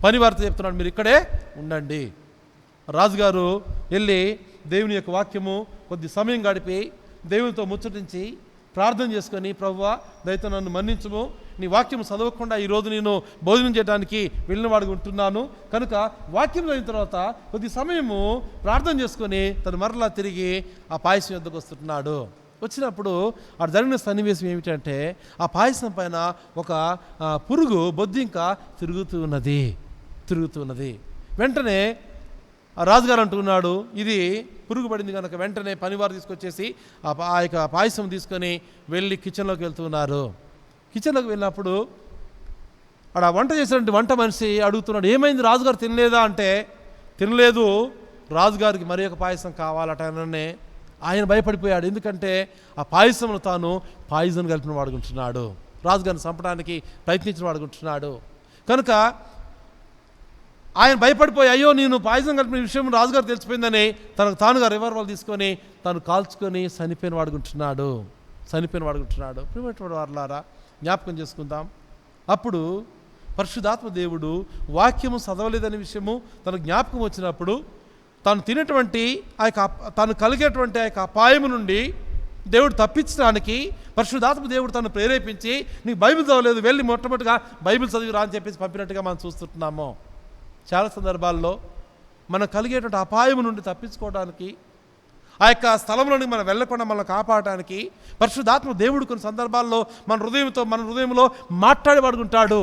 పనివారితో చెప్తున్నాడు, మీరు ఇక్కడే ఉండండి. రాజుగారు వెళ్ళి దేవుని యొక్క వాక్యము కొద్ది సమయం గడిపి దేవునితో ముచ్చటించి ప్రార్థన చేసుకొని, ప్రభువా దయతో నన్ను మన్నించుము, నీ వాక్యం చదవకుండా ఈరోజు నేను భోజనం చేయడానికి వెళ్ళిన వాడికి ఉంటున్నాను కనుక వాక్యం అయిన తర్వాత కొద్ది సమయము ప్రార్థన చేసుకొని తను మరలా తిరిగి ఆ పాయసం యొద్దకు వస్తున్నాడు. వచ్చినప్పుడు ఆ జరిగిన సన్నివేశం ఏమిటంటే, ఆ పాయసం పైన ఒక పురుగు బొద్దింక తిరుగుతూ ఉన్నది. వెంటనే ఆ రాజుగారు అంటున్నాడు, ఇది పురుగు పడింది కనుక వెంటనే పనివారు తీసుకొచ్చేసి ఆ యొక్క పాయసం తీసుకొని వెళ్ళి కిచెన్లోకి వెళ్తున్నారు. కిచెన్లోకి వెళ్ళినప్పుడు ఆడ వంట చేసినటువంటి వంట మనిషి అడుగుతున్నాడు, ఏమైంది రాజుగారు తినలేదా అంటే, తినలేదు, రాజుగారికి మరి ఒక పాయసం కావాలట. ఆయన భయపడిపోయాడు. ఎందుకంటే ఆ పాయసంలో తాను పాయిజన్ కలిపిన వాడుకుంటున్నాడు, రాజుగారిని చంపడానికి ప్రయత్నించిన వాడుకుంటున్నాడు. కనుక ఆయన భయపడిపోయి, అయ్యో నేను పాయిజన్ కలిపిన విషయం రాజుగారు తెలిసిపోయిందని తనకు తానుగా రివాల్వర్ తీసుకొని తాను కాల్చుకొని చనిపోయిన వాడుకుంటున్నాడు. ప్రియమైనటువంటి వారలారా, జ్ఞాపకం చేసుకుందాం. అప్పుడు పరిశుద్ధాత్మ దేవుడు వాక్యము చదవలేదనే విషయము తనకు జ్ఞాపకం వచ్చినప్పుడు, తాను తినేటువంటి ఆ యొక్క తాను కలిగేటువంటి ఆ యొక్క అపాయము నుండి దేవుడు తప్పించడానికి పరిశుద్ధాత్మ దేవుడు తను ప్రేరేపించి, నీకు బైబిల్ చదవలేదు, వెళ్ళి మొట్టమొదటిగా బైబిల్ చదివిరా అని చెప్పేసి పంపినట్టుగా మనం చూస్తున్నాము. చాలా సందర్భాల్లో మనం కలిగేటువంటి అపాయం నుండి తప్పించుకోవడానికి, ఆ యొక్క స్థలంలోని మనం వెళ్ళకుండా మనల్ని కాపాడటానికి పరిశుద్ధాత్మ దేవుడు కొన్ని సందర్భాల్లో మన హృదయంలో మాట్లాడేవాడుకుంటాడు.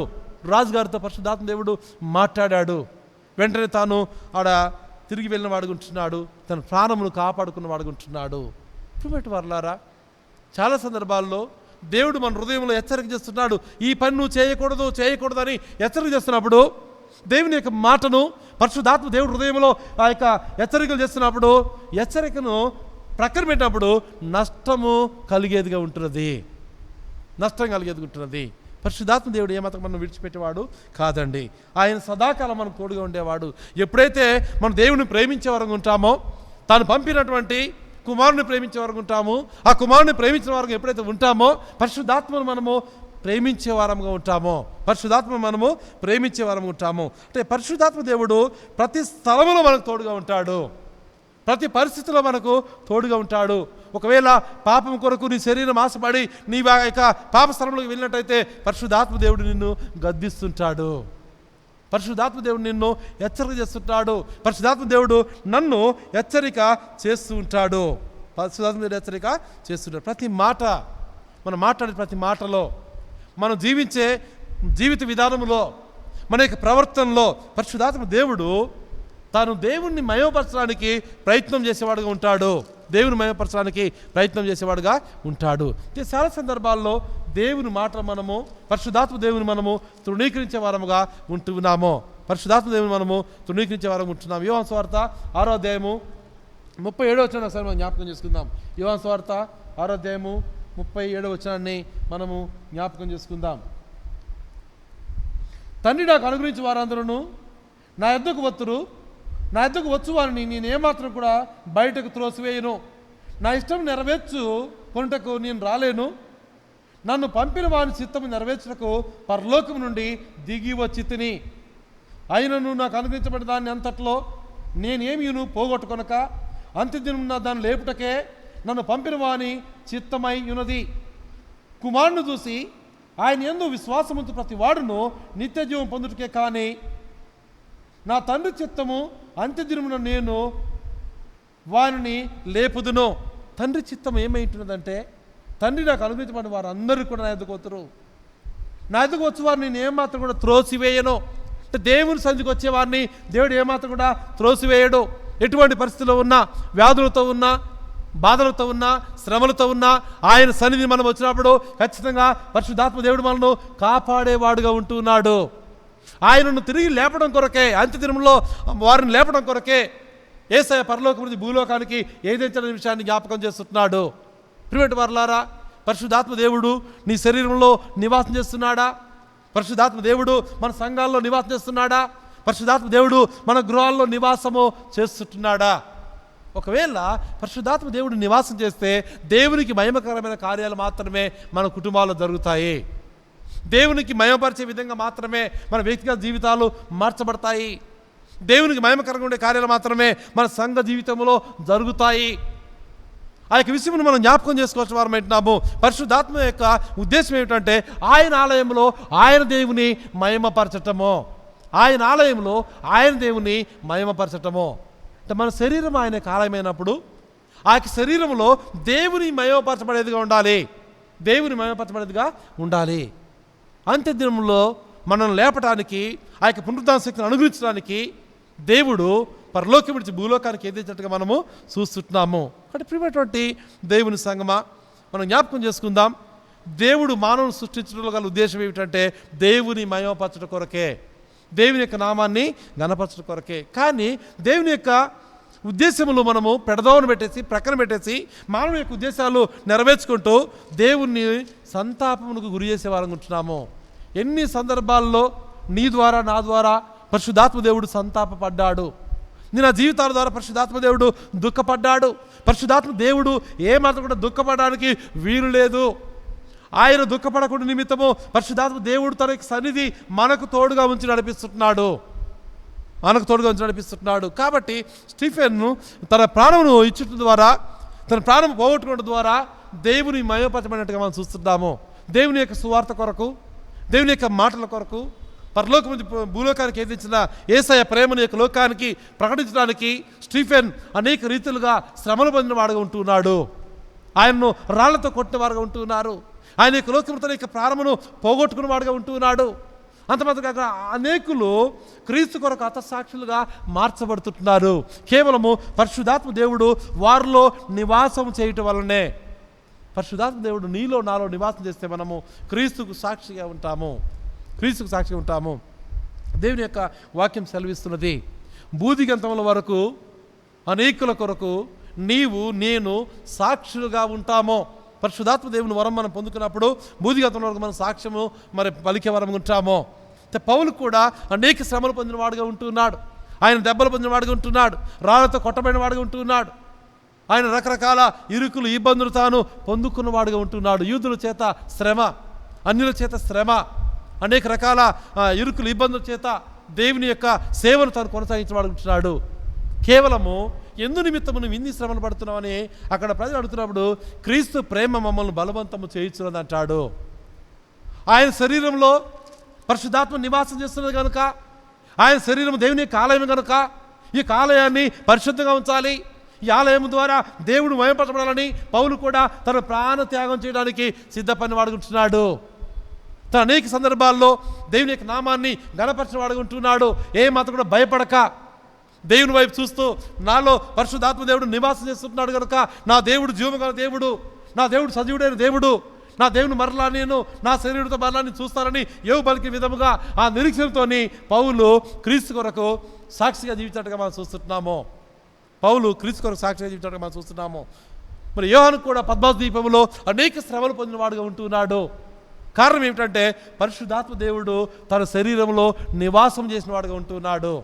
రాజుగారితో పరిశుద్ధాత్మ దేవుడు మాట్లాడాడు. వెంటనే తాను ఆడ తిరిగి వెళ్ళిన వాడుకుంటున్నాడు, తన ప్రాణమును కాపాడుకున్న వాడుకుంటున్నాడు. ప్రియమైన వారలారా, చాలా సందర్భాల్లో దేవుడు మన హృదయంలో హెచ్చరిక చేస్తున్నాడు. ఈ పని నువ్వు చేయకూడదని హెచ్చరిక చేస్తున్నప్పుడు, దేవుని యొక్క మాటను పరిశుద్ధాత్మ దేవుడు హృదయంలో ఆ యొక్క హెచ్చరికలు చేస్తున్నప్పుడు, హెచ్చరికను ప్రక్కన పెట్టినప్పుడు నష్టం కలిగేదిగా ఉంటున్నది. పరిశుద్ధాత్మ దేవుడు ఏమాత్రం మనం విడిచిపెట్టేవాడు కాదండి. ఆయన సదాకాలం మనకు తోడుగా ఉండేవాడు. ఎప్పుడైతే మనం దేవుని ప్రేమించే వరంగా ఉంటామో, తాను పంపినటువంటి కుమారుని ప్రేమించే వారు ఉంటాము. ఆ కుమారుని ప్రేమించిన వారు ఎప్పుడైతే ఉంటామో పరిశుద్ధాత్మను మనము ప్రేమించే వారంగా ఉంటామో, పరిశుద్ధాత్మ మనము ప్రేమించే వారంగా ఉంటాము. అంటే పరిశుద్ధాత్మ దేవుడు ప్రతి స్థలంలో మనకు తోడుగా ఉంటాడు, ప్రతి పరిస్థితిలో మనకు తోడుగా ఉంటాడు. ఒకవేళ పాపం కొరకు నీ శరీరం ఆశపడి నీ యొక్క పాప స్థలంలోకి వెళ్ళినట్టయితే పరిశుద్ధాత్మ దేవుడు నిన్ను గద్దిస్తుంటాడు, పరిశుద్ధాత్మ దేవుడు నిన్ను హెచ్చరిక చేస్తుంటాడు, పరిశుద్ధాత్మ దేవుడు నన్ను హెచ్చరిక చేస్తూ ఉంటాడు, పరిశుద్ధాత్మ దేవుడు హెచ్చరిక చేస్తుంటాడు. ప్రతి మాట, మనం మాట్లాడే ప్రతి మాటలో, మనం జీవించే జీవిత విధానంలో, మన యొక్క ప్రవర్తనలో పరిశుద్ధాత్మ దేవుడు తాను దేవుణ్ణి మయమపరచడానికి ప్రయత్నం చేసేవాడుగా ఉంటాడు, దేవుని మయమపరచడానికి ప్రయత్నం చేసేవాడుగా ఉంటాడు. చాలా సందర్భాల్లో దేవుని మాట మనము, పరిశుద్ధాత్మ దేవుని మనము తృణీకరించే వారముగా ఉంటున్నాము, పరిశుద్ధాత్మ దేవుని మనము తృణీకరించే వారం ఉంటున్నాము. యోహాను సువార్త 6వ అధ్యాయము 37వ వచనం ఒకసారి మనం జ్ఞాపకం చేసుకుందాం. యోహాను సువార్త 6వ అధ్యాయము 37వ వచనాన్ని మనము జ్ఞాపకం చేసుకుందాం. తండ్రి నాకు అనుగ్రహించి వారందరూ నా యొద్దకు వత్తురు, నా యొద్దకు వచ్చు వారిని నేను ఏమాత్రం కూడా బయటకు త్రోసివేయను. నా ఇష్టం నెరవేర్చు కొనుటకు నేను రాలేను, నన్ను పంపిన వారి చిత్తము నెరవేర్చుటకు పరలోకం నుండి దిగి వచ్చి తిని. అయినను నాకు అనుగ్రహించబడిన దాన్ని అంతట్లో నేనేమీను పోగొట్టుకొనక అంత్యదినం దాన్ని లేపుటకే నన్ను పంపిన వాని చిత్తమై ఉన్నది. కుమారుని చూసి ఆయన యందు విశ్వాసముంచు ప్రతి వాడును నిత్య జీవం పొందుటకే కానీ నా తండ్రి చిత్తము అంత్యదినమున నేను వారిని లేపుదును. తండ్రి చిత్తం ఏమైంటున్నదంటే, తండ్రి నాకు అనుగ్రహించబడిన వారు అందరూ కూడా నా ఎదుగు వస్తారు, నా ఎదుగు వచ్చే వారిని నేను ఏమాత్రం కూడా త్రోసివేయను. అంటే దేవుని సంధికి వచ్చేవారిని దేవుడు ఏమాత్రం కూడా త్రోసివేయడు. ఎటువంటి పరిస్థితుల్లో ఉన్నా, వ్యాధులతో ఉన్నా, బాధలతో ఉన్నా, శ్రమలతో ఉన్నా ఆయన సన్నిధి మనం వచ్చినప్పుడు ఖచ్చితంగా పరిశుద్ధాత్మ దేవుడు మనను కాపాడేవాడుగా ఉంటున్నాడు. ఆయనను తిరిగి లేపడం కొరకే, అంత్యదినంలో వారిని లేపడం కొరకే యేసయ్య పరలోకం నుండి భూలోకానికి ఏదైతే విషయాన్ని జ్ఞాపకం చేస్తున్నాడు. ప్రియమైన వారలారా, పరిశుద్ధాత్మ దేవుడు నీ శరీరంలో నివాసం చేస్తున్నాడా? పరిశుద్ధాత్మ దేవుడు మన సంఘాల్లో నివాసం చేస్తున్నాడా? పరిశుద్ధాత్మ దేవుడు మన గృహాల్లో నివాసము చేస్తున్నాడా? ఒకవేళ పరిశుద్ధాత్మ దేవుడు నివాసం చేస్తే దేవునికి మహిమకరమైన కార్యాలు మాత్రమే మన కుటుంబాల్లో జరుగుతాయి, దేవునికి మహిమపరిచే విధంగా మాత్రమే మన వ్యక్తిగత జీవితాలు మార్చబడతాయి, దేవునికి మహిమకరంగా ఉండే కార్యాలు మాత్రమే మన సంఘ జీవితంలో జరుగుతాయి. ఆ యొక్క విషయమును మనం జ్ఞాపకం చేసుకోవాల్సిన వారం ఏంటున్నాము. పరిశుద్ధాత్మ యొక్క ఉద్దేశం ఏమిటంటే ఆయన ఆలయంలో ఆయన దేవుని మహిమపరచటము, ఆయన ఆలయంలో ఆయన దేవుని మహిమపరచటము. అంటే మన శరీరం ఆయన ఆలయమైనప్పుడు ఆ యొక్క శరీరంలో దేవుని మహిమపరచబడేదిగా ఉండాలి, దేవుని మహిమపరచబడేదిగా ఉండాలి. అంత్యదినంలో మనల్ని లేపటానికి, ఆ యొక్క పునరుద్ధాన శక్తిని అనుగ్రహించడానికి దేవుడు పరలోకం విడిచి భూలోకానికి ఎదించినట్టుగా మనము చూస్తున్నాము. అంటే ప్రియమైనటువంటి దేవుని సంగమా, మనం జ్ఞాపకం చేసుకుందాం. దేవుడు మానవుని సృష్టించడంలో గల ఉద్దేశం ఏమిటంటే దేవుని మహిమపరచడం కొరకే, దేవుని యొక్క నామాన్ని ఘనపరచడం కొరకే. కానీ దేవుని యొక్క ఉద్దేశములు మనము పెడదోవను పెట్టేసి, ప్రక్కన పెట్టేసి మానవుని యొక్క ఉద్దేశాలు నెరవేర్చుకుంటూ దేవుణ్ణి సంతాపమునకు గురి చేసే వారం ఉంటున్నాము. ఎన్ని సందర్భాల్లో నీ ద్వారా, నా ద్వారా పరిశుద్ధాత్మ దేవుడు సంతాపపడ్డాడు. నా జీవితాల ద్వారా పరిశుద్ధాత్మ దేవుడు దుఃఖపడ్డాడు. పరిశుద్ధాత్మ దేవుడు ఏమాత్రం కూడా దుఃఖపడడానికి వీలు లేదు. ఆయన దుఃఖపడకుండా నిమిత్తము పరిశుద్ధాత్మ దేవుడు తన సన్నిధి మనకు తోడుగా ఉంచి నడిపిస్తున్నాడు, మనకు తోడుగా ఉంచి నడిపిస్తున్నాడు. కాబట్టి స్టీఫెన్ను తన ప్రాణమును ఇచ్చటం ద్వారా, తన ప్రాణం పోగొట్టుకోవడం ద్వారా దేవుని మహిమపరచబడినట్టుగా మనం చూస్తున్నాము. దేవుని యొక్క సువార్త కొరకు, దేవుని యొక్క మాటల కొరకు, పరలోకం నుంచి భూలోకానికి ఏదించిన యేసయ్య ప్రేమను యొక్క లోకానికి ప్రకటించడానికి స్టీఫెన్ అనేక రీతిలుగా శ్రమలు పొందిన వాడుగా ఉంటున్నాడు. ఆయనను రాళ్లతో కొట్టిన వారుగా ఉంటున్నారు. ఆయన యొక్క లోకం తన యొక్క ప్రాణమును పోగొట్టుకున్న వాడుగా ఉంటున్నాడు. అంతమాత్రమే అనేకులు క్రీస్తు కొరకు హతసాక్షులుగా మార్చబడుతున్నారు. కేవలము పరిశుద్ధాత్మ దేవుడు వారిలో నివాసం చేయటం వల్లనే. పరిశుద్ధాత్మ దేవుడు నీలో, నాలో నివాసం చేస్తే మనము క్రీస్తుకు సాక్షిగా ఉంటాము, క్రీస్తుకు సాక్షిగా ఉంటాము. దేవుని యొక్క వాక్యం సెలవిస్తున్నది, బూదిగంతముల వరకు అనేకుల కొరకు నీవు, నేను సాక్షులుగా ఉంటాము. పరిశుద్ధాత్మ దేవుని వరం మనం పొందుకున్నప్పుడు బూదిగంతముల వరకు మనం సాక్ష్యము మరి పలికే వరం ఉంటాము. పౌలు కూడా అనేక శ్రమలు పొందిన వాడుగా ఉంటున్నాడు, ఆయన దెబ్బలు పొందిన వాడుగా ఉంటున్నాడు, రాళ్లతో కొట్టబడిన వాడుగా ఉంటున్నాడు. ఆయన రకరకాల ఇరుకులు ఇబ్బందులు తాను పొందుకున్నవాడుగా ఉంటున్నాడు. యూదుల చేత శ్రమ, అన్యుల చేత శ్రమ, అనేక రకాల ఇరుకులు ఇబ్బందుల చేత దేవుని యొక్క సేవను తాను కొనసాగించవాడు ఉంటున్నాడు. కేవలము ఎందు నిమిత్తము నువ్వు ఇన్ని శ్రమలు పడుతున్నావని అక్కడ ప్రజలు అడుగుతున్నప్పుడు క్రీస్తు ప్రేమ మమ్మల్ని బలవంతము చేయించున్నది అంటాడు. ఆయన శరీరంలో పరిశుద్ధాత్మ నివాసం చేస్తున్నది కనుక, ఆయన శరీరం దేవుని యొక్క ఆలయం కనుక ఈ ఆలయాన్ని పరిశుద్ధంగా ఉంచాలి, ఈ ఆలయం ద్వారా దేవుడు మహిమపరచబడాలని పౌలు కూడా తన ప్రాణ త్యాగం చేయడానికి సిద్ధపడిన వాడుకుంటున్నాడు. తన అనేక సందర్భాల్లో దేవుని యొక్క నామాన్ని గణపరిచిన వాడుకుంటున్నాడు. ఏ మాత్రం కూడా భయపడక దేవుని వైపు చూస్తూ నాలో పరిశుద్ధాత్మ దేవుడు నివాసం చేస్తున్నాడు కనుక నా దేవుడు జీవముగల దేవుడు, నా దేవుడు సజీవుడైన దేవుడు, నా దేవుని మరలా నేను నా శరీరంతో మరలా నేను చూస్తానని యోబు పలికే విధముగా ఆ నిరీక్షణతోని పౌలు క్రీస్తు కొరకు సాక్షిగా జీవించినట్టుగా మనం చూస్తున్నాము. పౌలు క్రీస్తు కొరకు సాక్షిగా జీవించినట్టుగా మనం చూస్తున్నాము. మరి యోహాను కూడా పద్మాసు ద్వీపంలో అనేక శ్రమలు పొందిన వాడుగా ఉంటున్నాడు. కారణం ఏమిటంటే పరిశుద్ధాత్మ దేవుడు తన శరీరంలో నివాసం చేసిన వాడుగా ఉంటున్నాడు.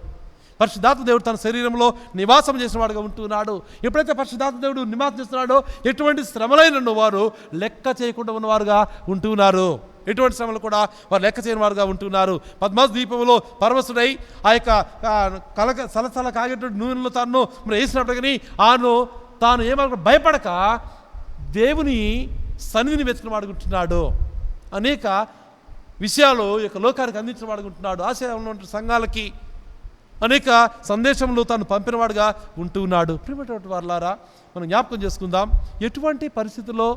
పరిశుద్ధాత్మ దేవుడు తన శరీరంలో నివాసం చేసిన వాడుగా ఉంటున్నాడు. ఎప్పుడైతే పరిశుద్ధాత్మ దేవుడు నివాసం చేస్తున్నాడో ఎటువంటి శ్రమలైన వారు లెక్క చేయకుండా ఉన్నవారుగా ఉంటున్నారు. ఎటువంటి శ్రమలు కూడా వారు లెక్క చేయని వారుగా ఉంటున్నారు. పద్మాసు ద్వీపంలో పరవశుడై ఆ యొక్క సలసల కాగేటువంటి నూనెలో తాను వేసినప్పటికీ తాను ఏమన్నా భయపడక దేవుని సన్నిధిని వెతుకుని వాడుకుంటున్నాడు. అనేక విషయాలు ఈ యొక్క లోకానికి అందించిన వాడుకుంటున్నాడు. ఆశయంలో ఉన్న సంఘాలకి అనేక సందేశంలో తాను పంపినవాడుగా ఉంటున్నాడు. ప్రియమైనటువంటి వారులారా, మనం జ్ఞాపకం చేసుకుందాం ఎటువంటి పరిస్థితుల్లో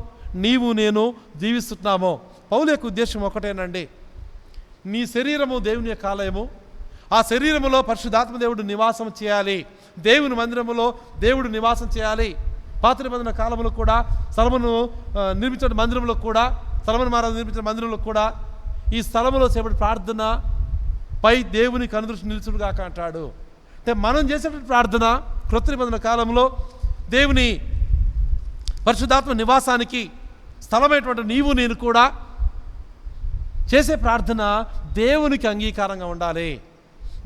నీవు నేను జీవిస్తున్నామో. పౌలు యొక్క ఉద్దేశం ఒకటేనండి, నీ శరీరము దేవుని యొక్క ఆలయము, ఆ శరీరములో పరిశుద్ధాత్మ దేవుడు నివాసం చేయాలి, దేవుని మందిరములో దేవుడు నివాసం చేయాలి. పాత నిబంధన కాలంలో కూడా సొలొమోను నిర్మించిన మందిరంలో కూడా, సొలొమోను మహారాజు నిర్మించిన మందిరంలో కూడా ఈ స్థలములో చేపట్టి ప్రార్థన పై దేవుని కనుదృష్టి నిలుచుడుగాక అంటాడు. అంటే మనం చేసేటువంటి ప్రార్థన క్రొత్త నిబంధన కాలంలో దేవుని పరిశుద్ధాత్మ నివాసానికి స్థలమైనటువంటి నీవు నేను కూడా చేసే ప్రార్థన దేవునికి అంగీకారంగా ఉండాలి.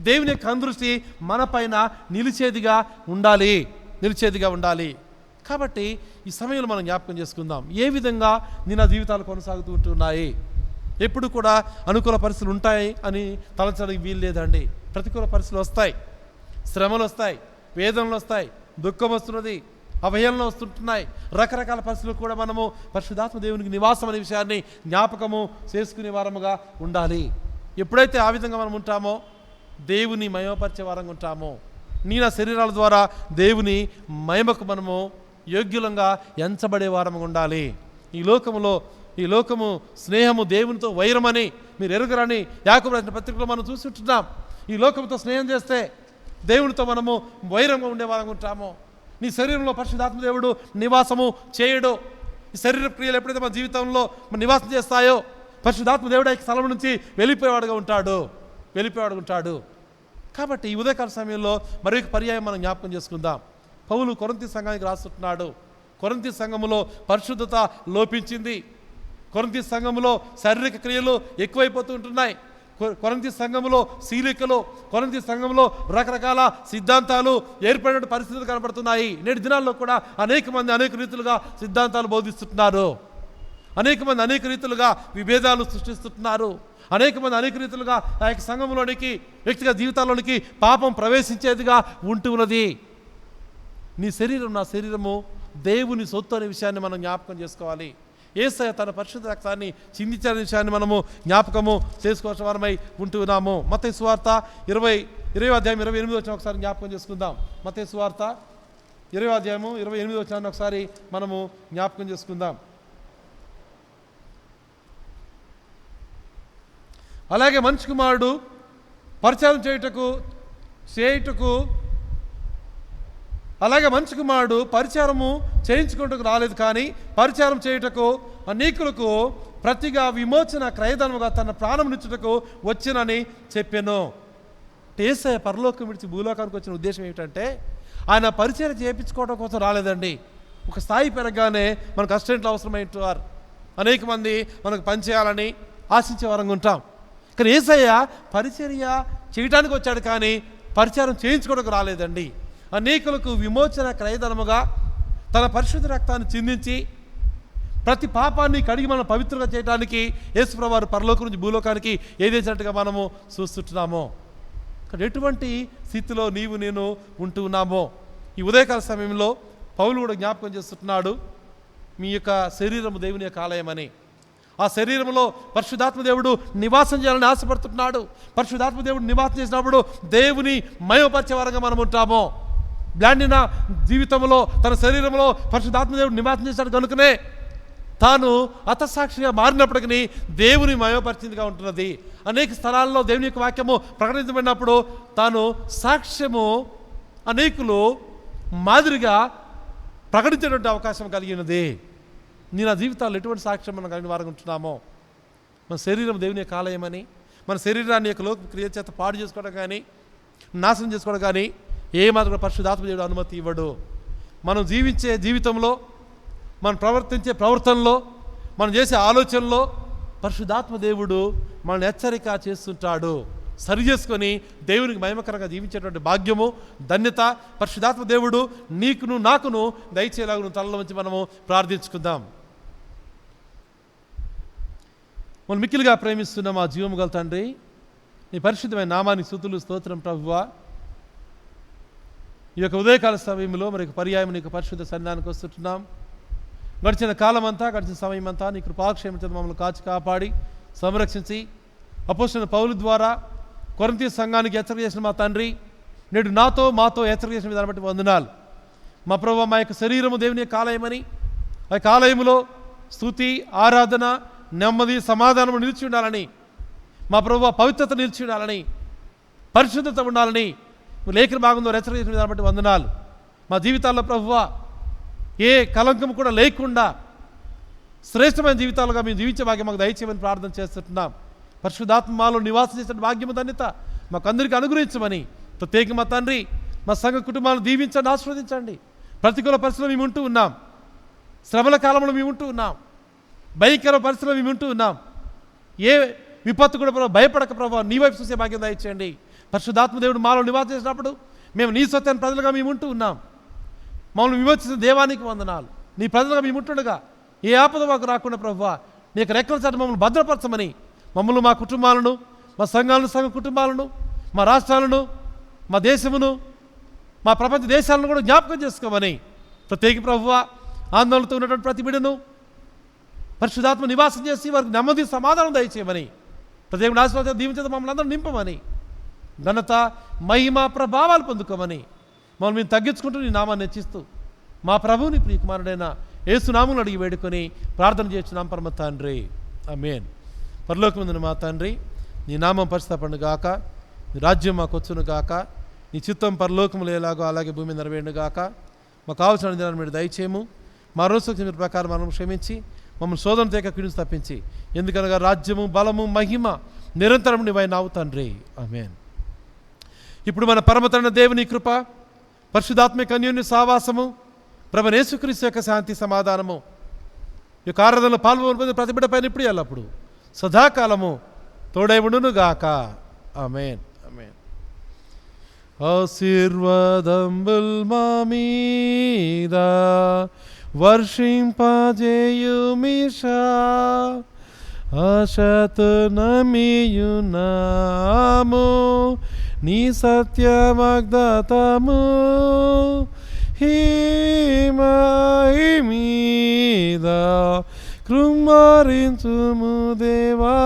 దేవుని కనుదృష్టి మన పైన నిలిచేదిగా ఉండాలి. కాబట్టి ఈ సమయంలో మనం జ్ఞాపకం చేసుకుందాం ఏ విధంగా నీ నా జీవితాలు కొనసాగుతూ ఉంటున్నాయి. ఎప్పుడు కూడా అనుకూల పరిస్థితులు ఉంటాయి అని తలచడానికి వీలు లేదండి. ప్రతికూల పరిస్థితులు వస్తాయి, శ్రమలు వస్తాయి, వేదనలు వస్తాయి, దుఃఖం వస్తున్నది, అవహేళన వస్తుంటున్నాయి. రకరకాల పరిస్థితులు కూడా మనము పరిశుద్ధాత్మ దేవునికి నివాసం అనే విషయాన్ని జ్ఞాపకము చేసుకునే వారముగా ఉండాలి. ఎప్పుడైతే ఆ విధంగా మనం ఉంటామో దేవుని మహిమపరిచే వారంగా ఉంటామో, నీ నా శరీరాల ద్వారా దేవుని మహిమకు మనము యోగ్యులంగా ఎంచబడే వారముగా ఉండాలి. ఈ లోకము స్నేహము దేవునితో వైరమని మీరు ఎరుగరని యాకోబు రాసిన పత్రికలో మనం చూస్తుంటున్నాం. ఈ లోకంతో స్నేహం చేస్తే దేవునితో మనము వైరంగా ఉండేవారంగా ఉంటాము. నీ శరీరంలో పరిశుద్ధాత్మ దేవుడు నివాసము చేయడు. ఈ శరీర క్రియలు ఎప్పుడైతే మన జీవితంలో నివాసం చేస్తాయో పరిశుద్ధాత్మ దేవుడు ఈ స్థలం నుంచి వెళ్ళిపోయేవాడుగా ఉంటాడు. కాబట్టి ఈ ఉదయకాల సమయంలో మరి ఒక పర్యాయం మనం జ్ఞాపకం చేసుకుందాం. పౌలు కొరింథీ సంఘానికి రాస్తున్నాడు. కొరింథీ సంఘములో పరిశుద్ధత లోపించింది. కొరింథీ సంఘములో శారీరక క్రియలు ఎక్కువైపోతూ ఉంటున్నాయి. కొరింథీ సంఘములో శీలికలు, కొరింథీ సంఘంలో రకరకాల సిద్ధాంతాలు ఏర్పడిన పరిస్థితులు కనబడుతున్నాయి. నేటి దినాల్లో కూడా అనేక మంది అనేక రీతులుగా సిద్ధాంతాలు బోధిస్తున్నారు. అనేక మంది అనేక రీతులుగా విభేదాలు సృష్టిస్తున్నారు. అనేక మంది అనేక రీతులుగా ఆ యొక్క సంఘంలోనికి వ్యక్తిగత జీవితాల్లోనికి పాపం ప్రవేశించేదిగా ఉంటున్నది. నీ శరీరం నా శరీరము దేవుని సొత్తు అనే విషయాన్ని మనం జ్ఞాపకం చేసుకోవాలి. యేసయ్య తన పరిశుద్ధ రక్తాన్ని చిందించిన విషయాన్ని మనము జ్ఞాపకము చేసుకోవాల్సిన వారమై ఉంటున్నాము. మత్తయి సువార్త 20వ అధ్యాయం 28 వచనం ఒకసారి జ్ఞాపకం చేసుకుందాం. మత్తయి సువార్త 20వ అధ్యాయము 28 వచనాన్ని ఒకసారి మనము జ్ఞాపకం చేసుకుందాం. అలాగే మనిషి కుమారుడు పరిచారం పరిచారము చేయించుకుంటూ రాలేదు, కానీ పరిచారం చేయుటకు అనేకులకు ప్రతిగా విమోచన క్రయధనముగా తన ప్రాణం నిచ్చుటకు వచ్చినని చెప్పాను. యేసయ్య పరలోకం విడిచి భూలోకానికి వచ్చిన ఉద్దేశం ఏమిటంటే ఆయన పరిచయం చేయించుకోవడం కోసం రాలేదండి. ఒక స్థాయి పెరగగానే మనకు అసిస్టెంట్లు అవసరమైనవారు అనేక మంది మనకు పనిచేయాలని ఆశించే వారంగా ఉంటాం. కానీ యేసయ్య పరిచర్య చేయటానికి వచ్చాడు, కానీ పరిచారం చేయించుకోవడానికి రాలేదండి. అనేకులకు విమోచన క్రయధనముగా తన పరిశుద్ధ రక్తాన్ని చిందించి ప్రతి పాపాన్ని కడిగి మనం పవిత్రంగా చేయడానికి యేసుప్రభువు వారు పరలోకం నుంచి భూలోకానికి ఏదేసినట్టుగా మనము చూస్తుంటున్నామో, ఎటువంటి స్థితిలో నీవు నేను ఉంటూ ఉన్నామో ఈ ఉదయకాల సమయంలో పౌలు కూడా జ్ఞాపకం చేస్తున్నాడు. మీ యొక్క శరీరము దేవుని యొక్క ఆలయమని, ఆ శరీరంలో పరిశుద్ధాత్మ దేవుడు నివాసం చేయాలని ఆశపడుతున్నాడు. పరిశుద్ధాత్మ దేవుడు నివాసం చేసినప్పుడు దేవుని మయపరిచే వారంగా మనం ఉంటామో. బ్లాండిన జీవితంలో తన శరీరంలో పరిశుద్ధాత్మ దేవుడు నివాసం చేశాడు కనుకనే తాను హతసాక్షిగా మారినప్పటికీ దేవుని మయోపరిచిందిగా ఉంటున్నది. అనేక స్థలాల్లో దేవుని యొక్క వాక్యము ప్రకటించబడినప్పుడు తాను సాక్ష్యము అనేకులు మాదిరిగా ప్రకటించేటువంటి అవకాశం కలిగినది. నేను ఆ జీవితాల్లో ఎటువంటి సాక్ష్యం మనం కలిగిన వారు ఉంటున్నామో, మన శరీరం దేవుని యొక్క ఆలయమని, మన శరీరాన్ని యొక్క లోక క్రియ చేత పాడు చేసుకోవడం కానీ నాశనం చేసుకోవడం కానీ ఏమాత్రం పరిశుద్ధాత్మ దేవుడు అనుమతి ఇవ్వడు. మనం జీవించే జీవితంలో, మనం ప్రవర్తించే ప్రవర్తనలో, మనం చేసే ఆలోచనలో పరిశుద్ధాత్మ దేవుడు మనల్ని హెచ్చరిక చేస్తుంటాడు. సరి చేసుకొని దేవునికి మహిమకరంగా జీవించేటువంటి భాగ్యము, ధన్యత పరిశుద్ధాత్మ దేవుడు నీకును నాకును దయచేలాగును తలలో నుంచి మనము ప్రార్థించుకుందాం. మనం మిక్కిలిగా ప్రేమిస్తున్న మా జీవము గల తండ్రి, నీ పరిశుద్ధమైన నామానికి స్తుతులు స్తోత్రం ప్రభువా. ఈ యొక్క ఉదయకాల సమయంలో మరి పర్యాయం నీకు పరిశుద్ధ సన్నిధానానికి వస్తుంటున్నాం. గడిచిన కాలం అంతా, గడిచిన సమయం అంతా నీ కృపాక్షేమ చేత మమ్మల్ని కాచి కాపాడి సంరక్షించి అపోస్తలుడైన పౌలు ద్వారా కొరింథీ సంఘానికి హెచ్చరిక చేసిన మా తండ్రి, నేడు నాతో మాతో హెచ్చరిక చేసిన విధానం బట్టి వందనాలు. మా ప్రభువా, మా యొక్క శరీరము దేవుని యొక్క ఆలయమని, ఆ యొక్క ఆలయములో స్తుతి, ఆరాధన, నెమ్మది, సమాధానము నిలిచి ఉండాలని, మా ప్రభువా పవిత్రత నిలిచి ఉండాలని, పరిశుద్ధత ఉండాలని లేఖన భాగంలో హెచ్చరిక చేసిన విధానం బట్టి వందనాలు. మా జీవితాల్లో ప్రభువా ఏ కలంకం కూడా లేకుండా శ్రేష్టమైన జీవితాలుగా మేము జీవించే భాగ్యం మాకు దయచేయమని ప్రార్థన చేస్తున్నాం. పరిశుద్ధాత్మ మాలో నివాసం చేసిన భాగ్యము ధన్యత మాకు అందరికీ అనుగ్రహించమని, ప్రత్యేకంగా మా తండ్రి మా సంఘ కుటుంబాలను దీవించండి, ఆశీర్వదించండి. ప్రతికూల పరిస్థితుల్లో మేము ఉంటూ ఉన్నాం, శ్రమల కాలంలో మేము ఉంటూ ఉన్నాం, భయంకర పరిస్థితుల్లో మేము ఉంటూ ఉన్నాం. ఏ విపత్తు కూడా ప్రభావ భయపడక ప్రభావ నీ వైపు చూసే భాగ్యం దయచేయండి. పరిశుద్ధాత్మ దేవుడు మాలో నివాసం చేసినప్పుడు మేము నీ సత్యాన్ని ప్రజలుగా మేము ఉంటూ ఉన్నాం. మమ్మల్ని విమోచించిన దేవానికి వందనాలు. నీ ప్రజలుగా మేము ఉంటుండగా ఏ ఆపద మాకు రాకుండా ప్రభువా నీ యొక్క రెక్కల చాటు మమ్మల్ని భద్రపరచమని, మమ్మల్ని, మా కుటుంబాలను, మా సంఘాలను, సంఘ కుటుంబాలను, మా రాష్ట్రాలను, మా దేశమును, మా ప్రపంచ దేశాలను కూడా జ్ఞాపకం చేసుకోమని, ప్రత్యేక ప్రభువా ఆందోళనతో ఉన్నటువంటి ప్రతి బిడ్డను పరిశుద్ధాత్మ నివాసం చేసి వారికి నెమ్మది, సమాధానం దయచేయమని, ప్రత్యేక ఆశీర్వాదాలు దీవించేది మమ్మల్ని అందరూ నింపమని, ఘనత, మహిమ, ప్రభావాలు పొందుకోమని మమ్మల్ని మేము తగ్గించుకుంటూ నీ నామాన్ని హెచ్చిస్తూ మా ప్రభువుని ప్రియకుమారుడైన యేసు నామమును అడిగి వేడుకొని ప్రార్థన చేస్తున్నాం పరమ తండ్రి, ఆమేన్. పరలోకమందున మా తండ్రి, నీ నామం పరిశుద్ధపడును గాక, నీ రాజ్యం మాకు వచ్చును గాక, నీ చిత్తం పరలోకములో ఎలాగో అలాగే భూమి మీద నెరవేరును గాక. మాకు కావాల్సిన దినాన్ని మీరు దయచేయము. మా రోజు మీరు ప్రకారం మనం క్షమించి మమ్మల్ని శోధన తేక కిడును తప్పించి, ఎందుకనగా రాజ్యము, బలము, మహిమ నిరంతరం నీవైనావు తండ్రి, ఆమేన్. ఇప్పుడు మన పరమతండ్రి దేవుని కృప, పరిశుద్ధాత్మిక అన్యోన్య సావాసము, ప్రభువైన యేసుక్రీస్తు యొక్క శాంతి, సమాధానము ఈ యొక్క ఆరాధనలో పాల్గొనే ప్రతి బిడ్డ పైన ఇప్పుడు ఎల్లప్పుడు సదాకాలము తోడై ఉండును గాక, ఆమేన్, ఆమేన్. ఆశీర్వాదంబుల్ మా మీద వర్షింపజేయుమిషా, ఆశతో నమ్మియున్నాము నీ సత్యవాగ్దాతము, హిమై మీద కృమ్మరించుము దేవా,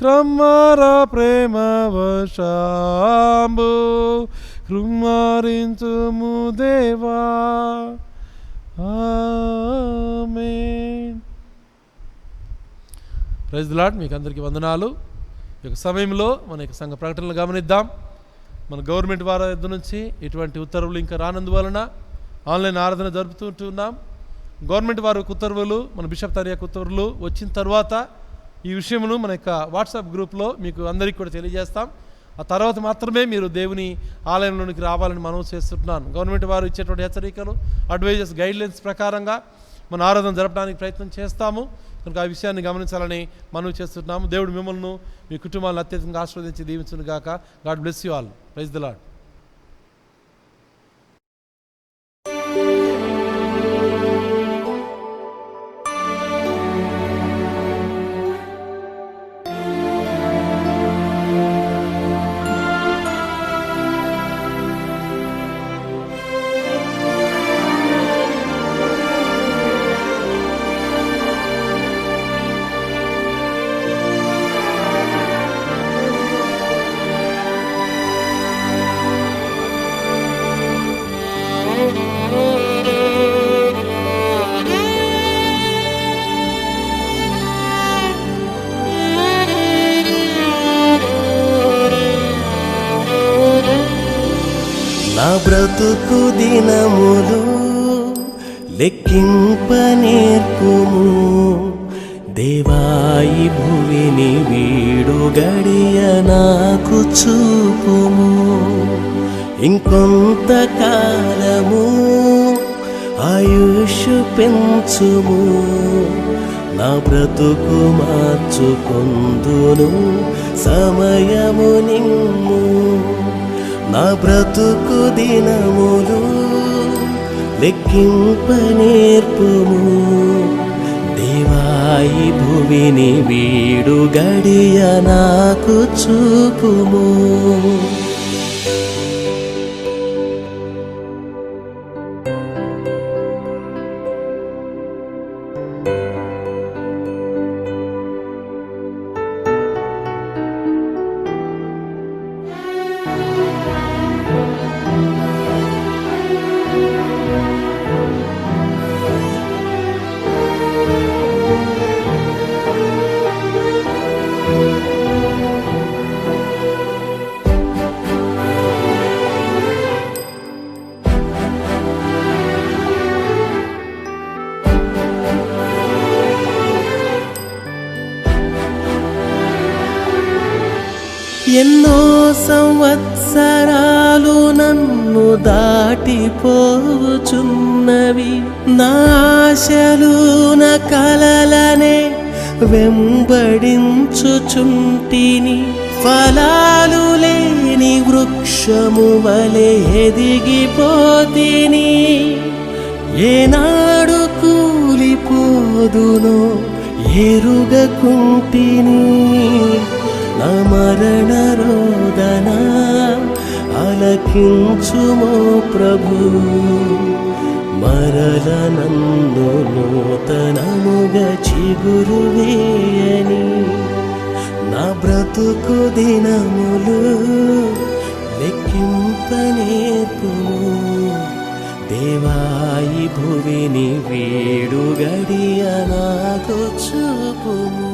క్రమ్మర ప్రేమ వశాంబు కృమ్మరించుము దేవా, ఆమేన్. Praise the lord. మీకు అందరికీ వందనాలు. ఈ యొక్క సమయంలో మన యొక్క సంఘ ప్రకటనలు గమనిద్దాం. మన గవర్నమెంట్ వారి దగ్గర నుంచి ఇటువంటి ఉత్తర్వులు ఇంకా రానందువలన ఆన్లైన్ ఆరాధన జరుపుతుంటున్నాం. గవర్నమెంట్ వారి ఉత్తర్వులు, మన బిషప్ తారీ యొక్క ఉత్తర్వులు వచ్చిన తర్వాత ఈ విషయమును మన యొక్క వాట్సాప్ గ్రూప్లో మీకు అందరికీ కూడా తెలియజేస్తాం. ఆ తర్వాత మాత్రమే మీరు దేవుని ఆలయంలోనికి రావాలని మనం చేస్తున్నాను. గవర్నమెంట్ వారు ఇచ్చేటువంటి హెచ్చరికలు, అడ్వైజర్స్, గైడ్లైన్స్ ప్రకారంగా మన ఆరాధన జరపడానికి ప్రయత్నం చేస్తాము. కనుక ఆ విషయాన్ని గమనించాలని మనవి చేస్తున్నాము. దేవుడు మిమ్మల్ని, మీ కుటుంబాలను అత్యధికంగా ఆశీర్వదించి దీవించును గాక. God bless you all. Praise the Lord. నా బ్రతుకు దినములు లెక్కింప నేర్పుము. దేవాయి భువిని వీడు గడియ నాకు చూపుము. ఇంకొంత కాలము ఆయుష్ పెంచుము. నా బ్రతుకు మార్చుకొందును సమయము నిమ్ము. నా బ్రతుకు దినములు లెక్కింప నేర్పుము. దేవాయి భువిని వీడు గడియ నాకు చూపుము. ఎన్నో సంవత్సరాలు నన్ను దాటిపోచున్నవి. నా ఆశలు నా కలలనే వెంబడించుచుంటిని. ఫలాలు లేని వృక్షము వలె ఎదిగిపోతిని. ఏనాడు కూలిపోదునో ఎరుగకుంటిని. నా మరణ రోదన ఆలకించుమో ప్రభు. మరల నన్ను నూతనముగా చిగురు వేయని. నా బ్రతుకు దినములు లెక్కింప నేర్పుము. దేవాయి భువిని వీడు గడియ నాకు చూపుము.